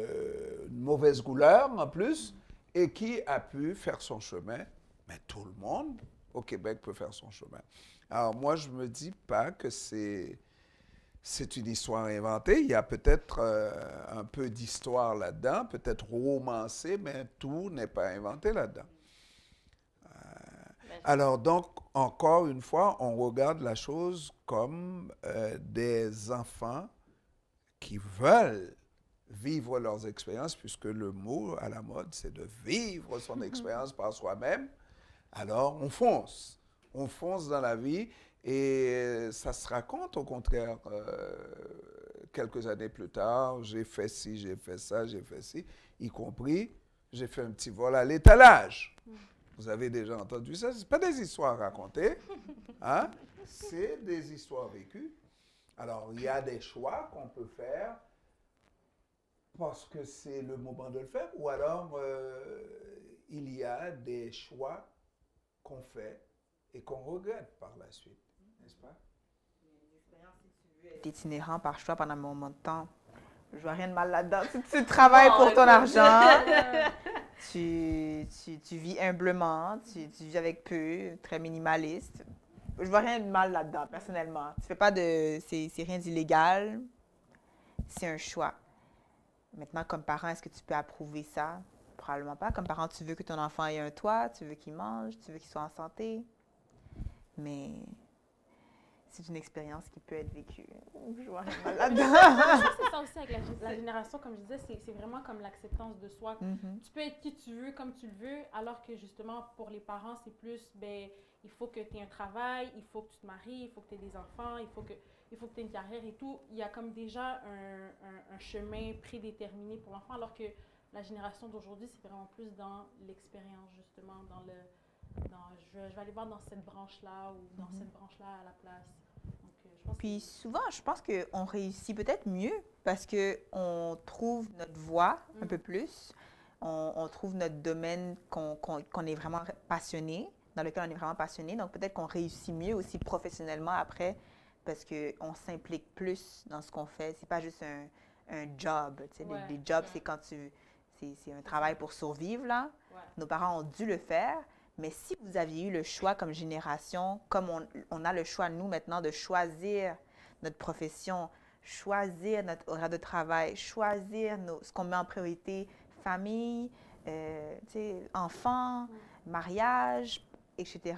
mauvaise couleur en plus, et qui a pu faire son chemin. Mais tout le monde au Québec peut faire son chemin. Alors moi, je ne me dis pas que c'est une histoire inventée. Il y a peut-être un peu d'histoire là-dedans, peut-être romancée, mais tout n'est pas inventé là-dedans. Alors donc, encore une fois, on regarde la chose comme des enfants qui veulent vivre leurs expériences, puisque le mot à la mode, c'est de vivre son expérience par soi-même. Alors, on fonce dans la vie et ça se raconte au contraire. Quelques années plus tard, j'ai fait ci, j'ai fait ça, j'ai fait ci, y compris, j'ai fait un petit vol à l'étalage. Vous avez déjà entendu ça? Ce pas des histoires racontées, hein? C'est des histoires vécues. Alors, il y a des choix qu'on peut faire parce que c'est le moment de le faire, ou alors il y a des choix qu'on fait et qu'on regrette par la suite, n'est-ce pas? Une expérience, si tu être itinérant par choix pendant un moment de temps. Je vois rien de mal là-dedans. Tu travailles pour ton argent. Tu vis humblement. Tu vis avec peu, très minimaliste. Je vois rien de mal là-dedans, personnellement. Tu fais pas de... C'est rien d'illégal. C'est un choix. Maintenant, comme parent, est-ce que tu peux approuver ça? Probablement pas. Comme parent, tu veux que ton enfant ait un toit, tu veux qu'il mange, tu veux qu'il soit en santé. Mais c'est une expérience qui peut être vécue. Je vois rien de mal là-dedans. Je pense que c'est ça aussi avec la génération, comme je disais, c'est vraiment comme l'acceptance de soi. Tu peux être qui tu veux, comme tu le veux, alors que justement, pour les parents, c'est plus, ben, il faut que tu aies un travail, il faut que tu te maries, il faut que tu aies des enfants, il faut que tu aies une carrière et tout. Il y a comme déjà un chemin prédéterminé pour l'enfant, alors que la génération d'aujourd'hui, c'est vraiment plus dans l'expérience, justement, je vais aller voir dans cette branche-là ou dans cette branche-là à la place. Donc, puis souvent, je pense qu'on réussit peut-être mieux parce qu'on trouve notre voie un peu plus. On trouve notre domaine qu'on est vraiment passionné, dans lequel on est vraiment passionné. Donc, peut-être qu'on réussit mieux aussi professionnellement après parce qu'on s'implique plus dans ce qu'on fait. C'est pas juste un job. Tu sais, les jobs, c'est quand c'est un travail pour survivre, là. Nos parents ont dû le faire. Mais si vous aviez eu le choix comme génération, comme on a le choix, nous, maintenant, de choisir notre profession, choisir notre horaire de travail, choisir ce qu'on met en priorité, famille, enfants, mariage, etc.,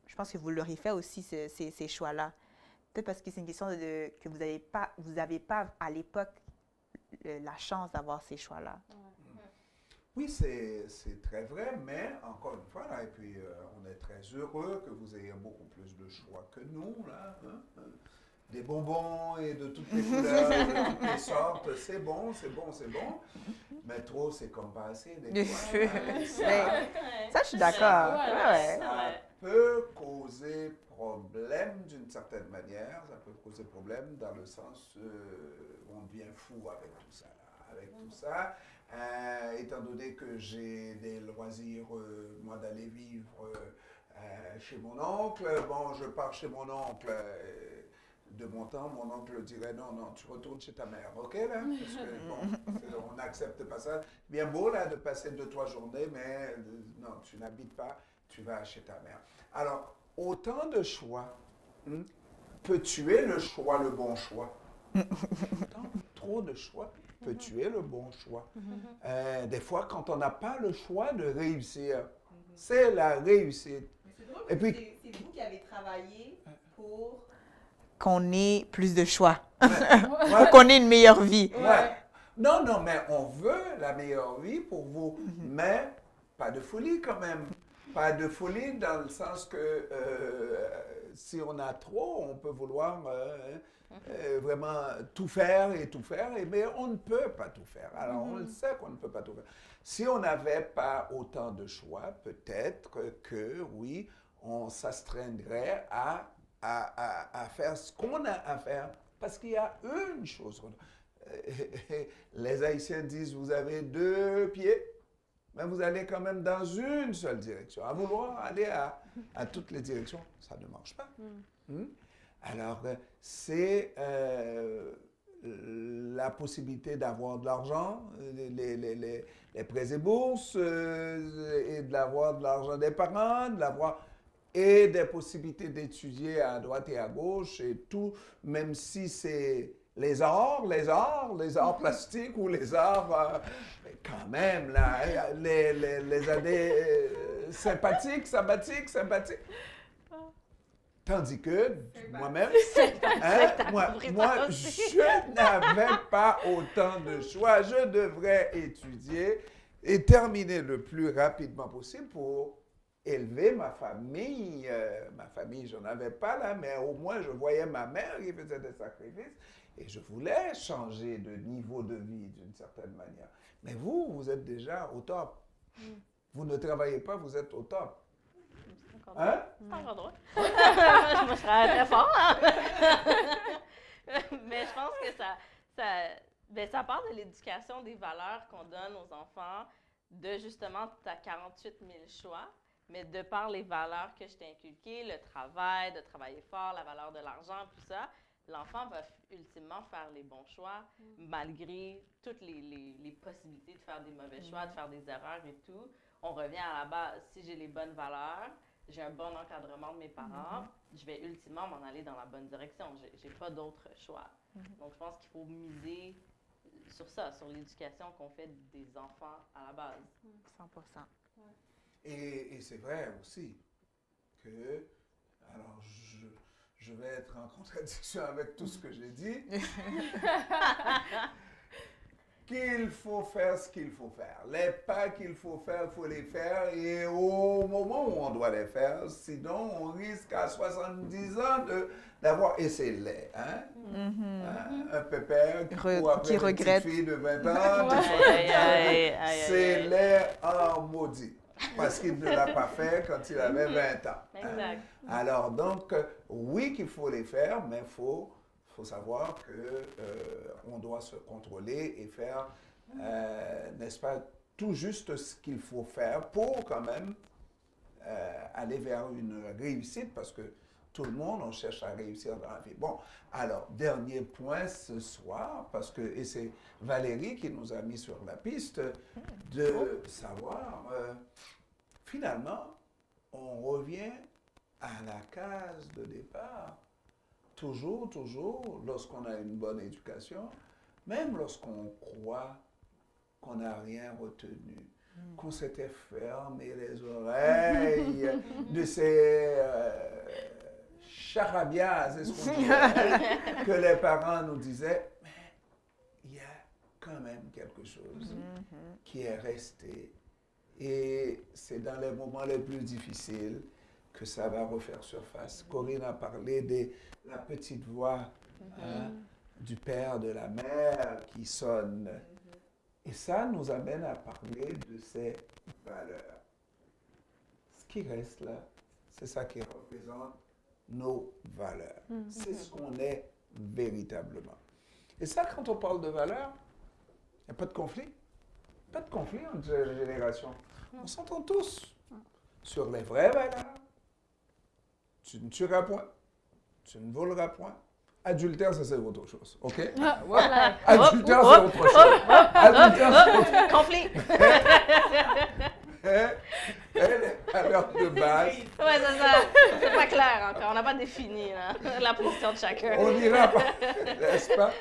je pense que vous l'auriez fait aussi, ces choix-là. Peut-être parce que c'est une question que vous n'avez pas à l'époque la chance d'avoir ces choix-là. Oui, c'est très vrai, mais encore une fois, là, et puis on est très heureux que vous ayez beaucoup plus de choix que nous, là. Des bonbons et de toutes les couleurs, de toutes les sortes, c'est bon, c'est bon, c'est bon. Mais trop, c'est comme pas assez. Des fois, ça, je suis d'accord. Ça peut causer problème d'une certaine manière. Ça peut causer problème dans le sens où on devient fou avec tout ça. Tout ça. Étant donné que j'ai des loisirs, moi, d'aller vivre chez mon oncle, bon, je pars chez mon oncle. De mon temps, mon oncle dirait non, tu retournes chez ta mère, ok là? Parce que bon, on n'accepte pas ça. Bien beau là de passer 2-3 journées, mais non, tu n'habites pas, tu vas chez ta mère. Alors, autant de choix peut tuer le choix, le bon choix. Trop de choix peut tuer le bon choix. Des fois, quand on n'a pas le choix de réussir, c'est la réussite. Et puis, c'est vous qui avez travaillé pour qu'on ait plus de choix, pour qu'on ait une meilleure vie. Non, mais on veut la meilleure vie pour vous, mais pas de folie quand même. Pas de folie dans le sens que si on a trop, on peut vouloir vraiment tout faire, mais on ne peut pas tout faire. Alors, on le sait qu'on ne peut pas tout faire. Si on n'avait pas autant de choix, peut-être que, oui, on s'astreindrait à faire ce qu'on a à faire. Parce qu'il y a une chose. Les Haïtiens disent, vous avez 2 pieds, mais vous allez quand même dans une seule direction. À vouloir aller à toutes les directions, ça ne marche pas. Alors, c'est la possibilité d'avoir de l'argent, les prêts et bourses, et d'avoir de l'argent des parents, et des possibilités d'étudier à droite et à gauche, et tout, même si c'est les arts plastiques ou les arts, quand même, là, les années sympathiques. Tandis que moi-même, moi, je n'avais pas autant de choix. Je devrais étudier et terminer le plus rapidement possible pour élever ma famille. Ma famille, je n'en avais pas là, mais au moins je voyais ma mère qui faisait des sacrifices et je voulais changer de niveau de vie d'une certaine manière. Mais vous êtes déjà au top. Vous ne travaillez pas, vous êtes au top. Hein? C'est encore drôle. Moi, je serais très fort. Mais je pense que ça part de l'éducation des valeurs qu'on donne aux enfants, de justement, tu as 48 000 choix, mais de par les valeurs que je t'ai inculquées, le travail, de travailler fort, la valeur de l'argent, tout ça, l'enfant va ultimement faire les bons choix malgré toutes les possibilités de faire des mauvais choix, de faire des erreurs et tout. On revient à la base. Si j'ai les bonnes valeurs, j'ai un bon encadrement de mes parents, je vais ultimement m'en aller dans la bonne direction. J'ai pas d'autre choix. Donc, je pense qu'il faut miser sur ça, sur l'éducation qu'on fait des enfants à la base. 100%. Et c'est vrai aussi que, alors je vais être en contradiction avec tout ce que j'ai dit, qu'il faut faire ce qu'il faut faire. Les pas qu'il faut faire, il faut les faire et au moment où on doit les faire, sinon on risque à 70 ans d'avoir, et c'est laid, hein? Un pépère qui regrette. Une petite fille de 20 ans, c'est laid en maudit. Parce qu'il ne l'a pas fait quand il avait 20 ans. Exact. Alors donc, oui qu'il faut les faire, mais il faut savoir qu'on doit se contrôler et faire, n'est-ce pas, tout juste ce qu'il faut faire pour quand même aller vers une réussite, parce que tout le monde, on cherche à réussir dans la vie. Bon, alors, dernier point ce soir, parce que, et c'est Valérie qui nous a mis sur la piste, de savoir, finalement, on revient à la case de départ. Toujours, lorsqu'on a une bonne éducation, même lorsqu'on croit qu'on n'a rien retenu, qu'on s'était fermé les oreilles de ces charabias, c'est ce qu'on dirait, que les parents nous disaient, mais il y a quand même quelque chose qui est resté. Et c'est dans les moments les plus difficiles que ça va refaire surface. Corinne a parlé de la petite voix du père, de la mère qui sonne. Et ça nous amène à parler de ces valeurs. Ce qui reste là, c'est ça qui représente nos valeurs. C'est ce qu'on est véritablement. Et ça, quand on parle de valeurs, il n'y a pas de conflit. Pas de conflit entre les générations. On s'entend tous sur les vraies valeurs. Tu ne tueras point. Tu ne voleras point. Adultère, ça c'est autre chose. OK? Voilà. Adultère, c'est autre chose. Adultère, c'est autre chose. Conflit. Les valeurs de base. Oui, c'est ça. C'est pas clair encore. On n'a pas défini là, la position de chacun. On n'ira pas, n'est-ce pas?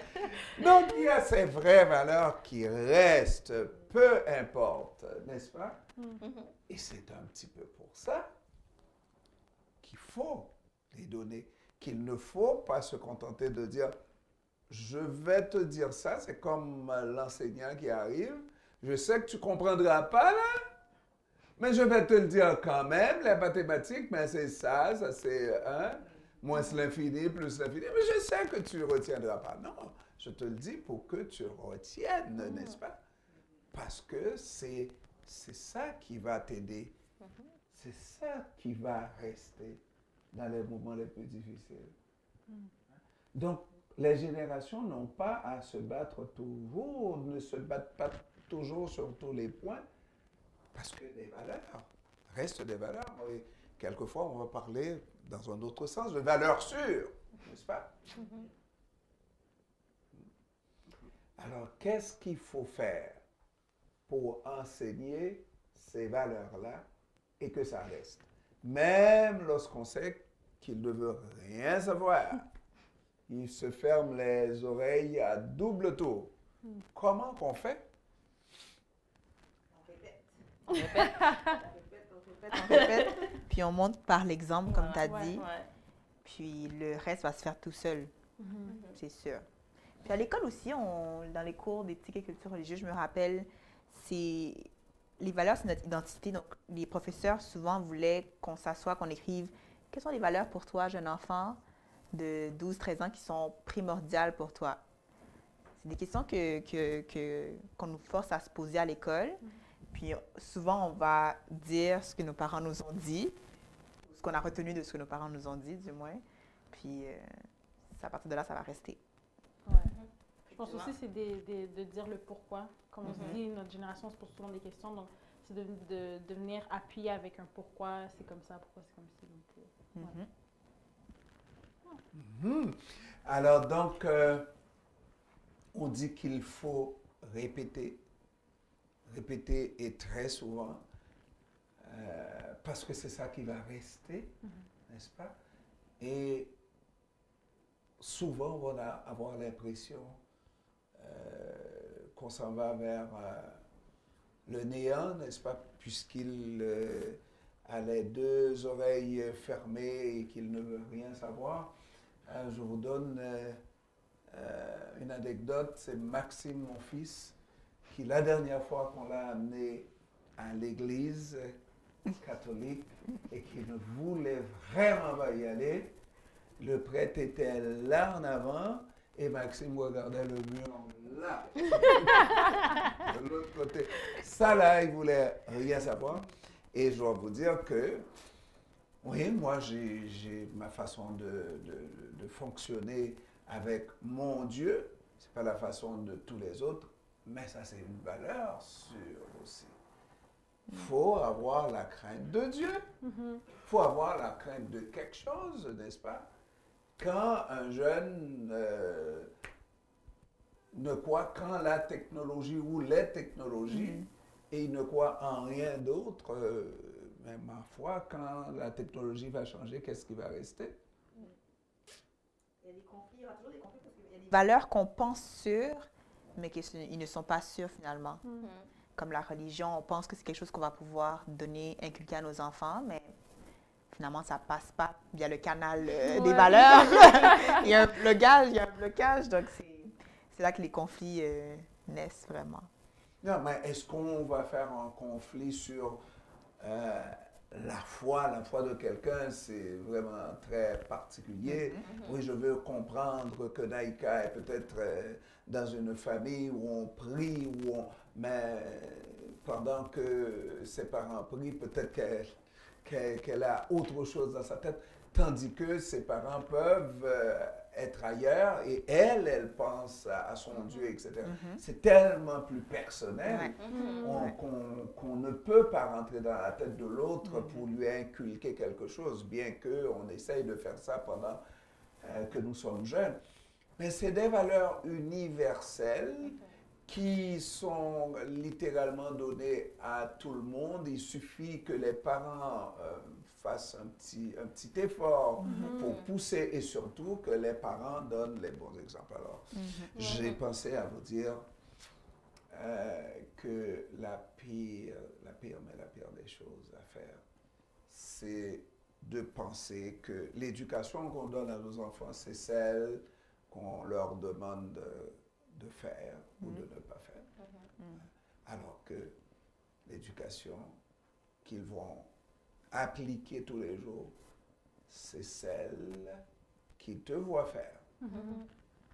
Donc, il y a ces vraies valeurs qui restent, peu importe, n'est-ce pas? Et c'est un petit peu pour ça qu'il faut les donner, qu'il ne faut pas se contenter de dire « je vais te dire ça », c'est comme l'enseignant qui arrive, « je sais que tu ne comprendras pas là, mais je vais te le dire quand même, les mathématiques, mais c'est ça c'est 1, moins l'infini, plus l'infini, mais je sais que tu ne retiendras pas. » Non, je te le dis pour que tu retiennes, n'est-ce pas? Parce que c'est ça qui va t'aider. C'est ça qui va rester dans les moments les plus difficiles. Donc, les générations n'ont pas à se battre toujours, ne se battent pas toujours sur tous les points, parce que les valeurs restent des valeurs. Et quelquefois, on va parler, dans un autre sens, de valeurs sûres, n'est-ce pas? Alors, qu'est-ce qu'il faut faire pour enseigner ces valeurs-là et que ça reste? Même lorsqu'on sait qu'il ne veut rien savoir, il se ferme les oreilles à double tour. Comment qu'on fait? On répète, puis on monte par l'exemple, comme tu as dit. Puis le reste va se faire tout seul, c'est sûr. Puis à l'école aussi, dans les cours d'éthique et culture religieuse, je me rappelle, les valeurs, c'est notre identité. Donc, les professeurs, souvent, voulaient qu'on s'assoie, qu'on écrive « Quelles sont les valeurs pour toi, jeune enfant de 12-13 ans, qui sont primordiales pour toi? » C'est des questions qu'on nous force à se poser à l'école. Puis souvent, on va dire ce que nos parents nous ont dit, ce qu'on a retenu de ce que nos parents nous ont dit, du moins. Puis à partir de là, ça va rester. Ouais. Je pense aussi c'est de dire le pourquoi. Comme on dit, notre génération se pose souvent des questions, donc c'est de venir appuyer avec un pourquoi, c'est comme ça, pourquoi c'est comme ça. Donc, Alors, donc, on dit qu'il faut répéter et très souvent, parce que c'est ça qui va rester, n'est-ce pas? Et souvent, on va avoir l'impression qu'on s'en va vers le néant, n'est-ce pas? Puisqu'il a les deux oreilles fermées et qu'il ne veut rien savoir. Je vous donne une anecdote. C'est Maxime, mon fils, qui la dernière fois qu'on l'a amené à l'église catholique et qui ne voulait vraiment pas y aller, le prêtre était là en avant et Maxime regardait le mur là, de l'autre côté. Ça là, il voulait rien savoir. Et je dois vous dire que, oui, moi j'ai ma façon de fonctionner avec mon Dieu. C'est pas la façon de tous les autres, mais ça c'est une valeur sûre aussi. Il faut avoir la crainte de Dieu. Il faut avoir la crainte de quelque chose, n'est-ce pas? Quand un jeune ne croit qu'en la technologie ou les technologies et il ne croit en rien d'autre, mais ma foi, quand la technologie va changer, qu'est-ce qui va rester? Il y a des conflits, il y aura toujours des conflits parce qu'il y a des valeurs qu'on pense sûres, mais qu'ils ne sont pas sûres finalement. Comme la religion, on pense que c'est quelque chose qu'on va pouvoir donner, inculquer à nos enfants, mais finalement, ça ne passe pas via le canal des valeurs. Il y a un blocage, donc c'est là que les conflits naissent vraiment. Non, mais est-ce qu'on va faire un conflit sur la foi de quelqu'un? C'est vraiment très particulier. Oui, je veux comprendre que Naïka est peut-être dans une famille où on prie, mais pendant que ses parents prient, peut-être qu'elle a autre chose dans sa tête, tandis que ses parents peuvent être ailleurs et elle pense à son Dieu, etc. C'est tellement plus personnel qu'on ne peut pas rentrer dans la tête de l'autre pour lui inculquer quelque chose, bien qu'on essaye de faire ça pendant que nous sommes jeunes. Mais c'est des valeurs universelles qui sont littéralement données à tout le monde. Il suffit que les parents fassent un petit effort pour pousser et surtout que les parents donnent les bons exemples. Alors, j'ai pensé à vous dire que la pire des choses à faire, c'est de penser que l'éducation qu'on donne à nos enfants, c'est celle qu'on leur demande de faire ou de ne pas faire. Alors que l'éducation qu'ils vont appliquer tous les jours, c'est celle qu'ils te voient faire.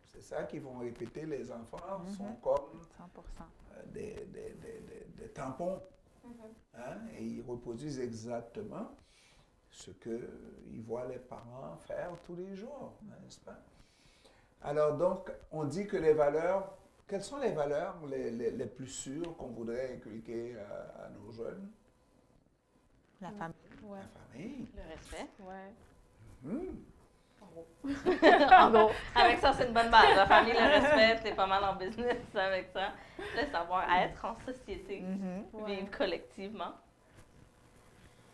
C'est ça qu'ils vont répéter. Les enfants sont comme 100%. Des tampons. Et ils reproduisent exactement ce qu'ils voient les parents faire tous les jours, n'est-ce pas? Alors donc, on dit que les valeurs, quelles sont les valeurs les plus sûres qu'on voudrait inculquer à nos jeunes? La famille. La famille. Le respect. En gros. Avec ça, c'est une bonne base. La famille, le respect, t'es pas mal en business avec ça. Le savoir-être en société, vivre collectivement.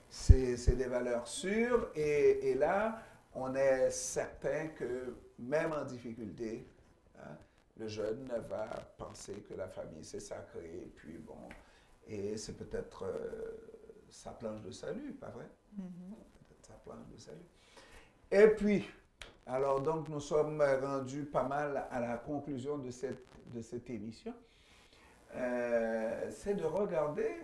C'est des valeurs sûres et là, on est certain que même en difficulté, le jeune va penser que la famille c'est sacré, puis bon, et c'est peut-être sa planche de salut, pas vrai? Peut-être sa planche de salut. Et puis, alors donc nous sommes rendus pas mal à la conclusion de cette émission. C'est de regarder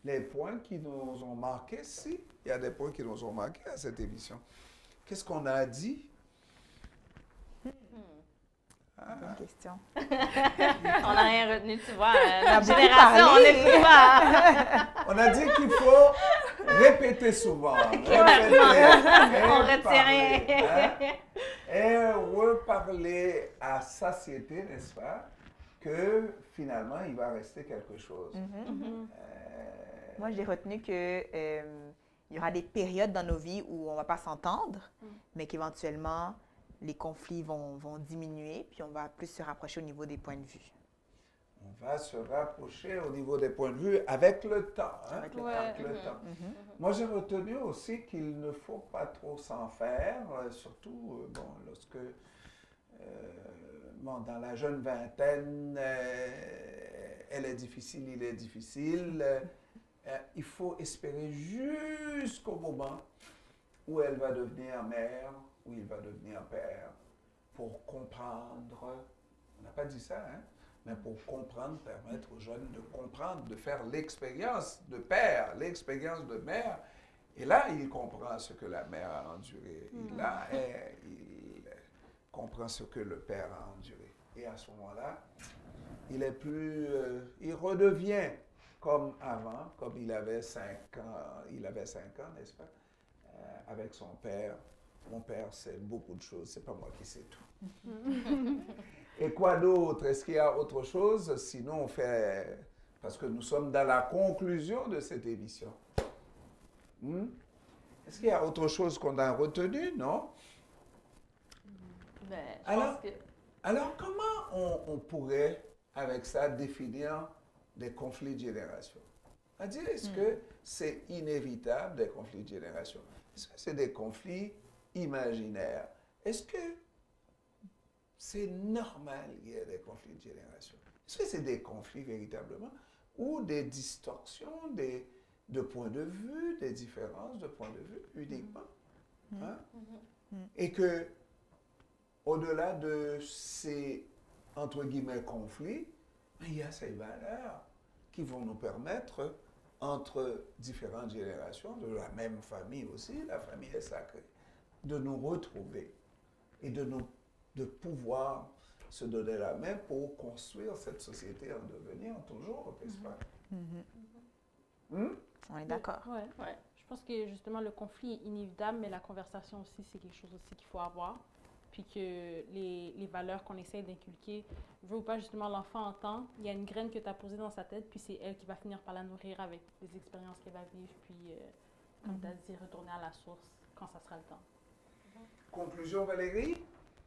les points qui nous ont marqués. Si, il y a des points qui nous ont marqués à cette émission. Qu'est-ce qu'on a dit? Bonne question. On n'a rien retenu, tu vois. a Notre beaucoup génération, on parlé. n'écoute pas. On a dit qu'il faut répéter souvent. On retient parler, rien. et reparler à satiété, n'est-ce pas? Que finalement, il va rester quelque chose. Moi, j'ai retenu que il y aura des périodes dans nos vies où on ne va pas s'entendre, mais qu'éventuellement, les conflits vont diminuer, puis on va plus se rapprocher au niveau des points de vue. On va se rapprocher au niveau des points de vue avec le temps. Hein? Avec le Avec temps. le temps. Moi, j'ai retenu aussi qu'il ne faut pas trop s'en faire, surtout bon, lorsque, bon, dans la jeune vingtaine, elle est difficile, il est difficile. Il faut espérer jusqu'au moment où elle va devenir mère, où il va devenir père, pour comprendre. On n'a pas dit ça, hein? Mais pour comprendre, permettre aux jeunes de comprendre, de faire l'expérience de père, l'expérience de mère. Et là, il comprend ce que la mère a enduré. Et là, il comprend ce que le père a enduré. Et à ce moment-là, il redevient comme avant, comme il avait 5 ans. Il avait 5 ans, n'est-ce pas? Avec son père. Mon père sait beaucoup de choses, c'est pas moi qui sais tout. Et quoi d'autre? Est-ce qu'il y a autre chose? Sinon, on fait... Parce que nous sommes dans la conclusion de cette émission. Est-ce qu'il y a autre chose qu'on a retenu? Non? Ben, je pense que... Alors, comment on pourrait, avec ça, définir des conflits de génération? C'est-à-dire, est-ce que c'est inévitable, des conflits de génération? Est-ce que c'est des conflits imaginaires? Est-ce que c'est normal qu'il y ait des conflits de génération? Est-ce que c'est des conflits véritablement ou des distorsions de points de vue, des différences de points de vue uniquement? Hein? Et que, au-delà de ces, entre guillemets, conflits, il y a ces valeurs qui vont nous permettre, entre différentes générations, de la même famille aussi, la famille est sacrée, de nous retrouver et de pouvoir se donner la main pour construire cette société en devenir toujours, n'est-ce pas? On est d'accord. Ouais. Je pense que justement le conflit est inévitable, mais la conversation aussi, c'est quelque chose aussi qu'il faut avoir. Puis que les valeurs qu'on essaie d'inculquer, veut ou pas, justement, l'enfant entend, il y a une graine que tu as posée dans sa tête, puis c'est elle qui va finir par la nourrir avec les expériences qu'elle va vivre, puis, comme tu as dit, retourner à la source quand ça sera le temps. Conclusion, Valérie?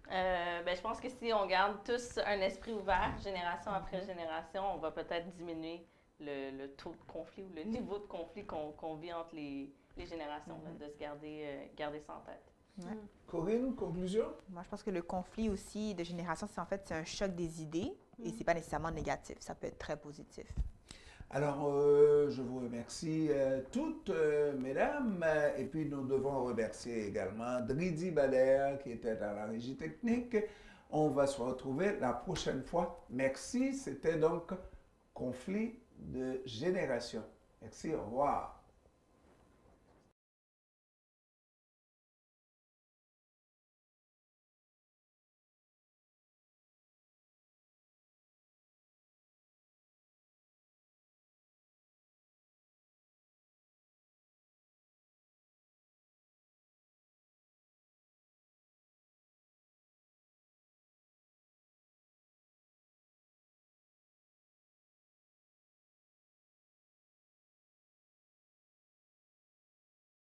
Ben, je pense que si on garde tous un esprit ouvert, génération après génération, on va peut-être diminuer le taux de conflit ou le niveau de conflit qu'on vit entre les générations, là, de se garder ça en tête. Ouais. Corinne, conclusion? Moi, je pense que le conflit aussi de génération, c'est un choc des idées et c'est pas nécessairement négatif. Ça peut être très positif. Alors, je vous remercie toutes, mesdames, et puis nous devons remercier également Dridi Bader qui était dans la régie technique. On va se retrouver la prochaine fois. Merci, c'était donc Conflit de génération. Merci, au revoir.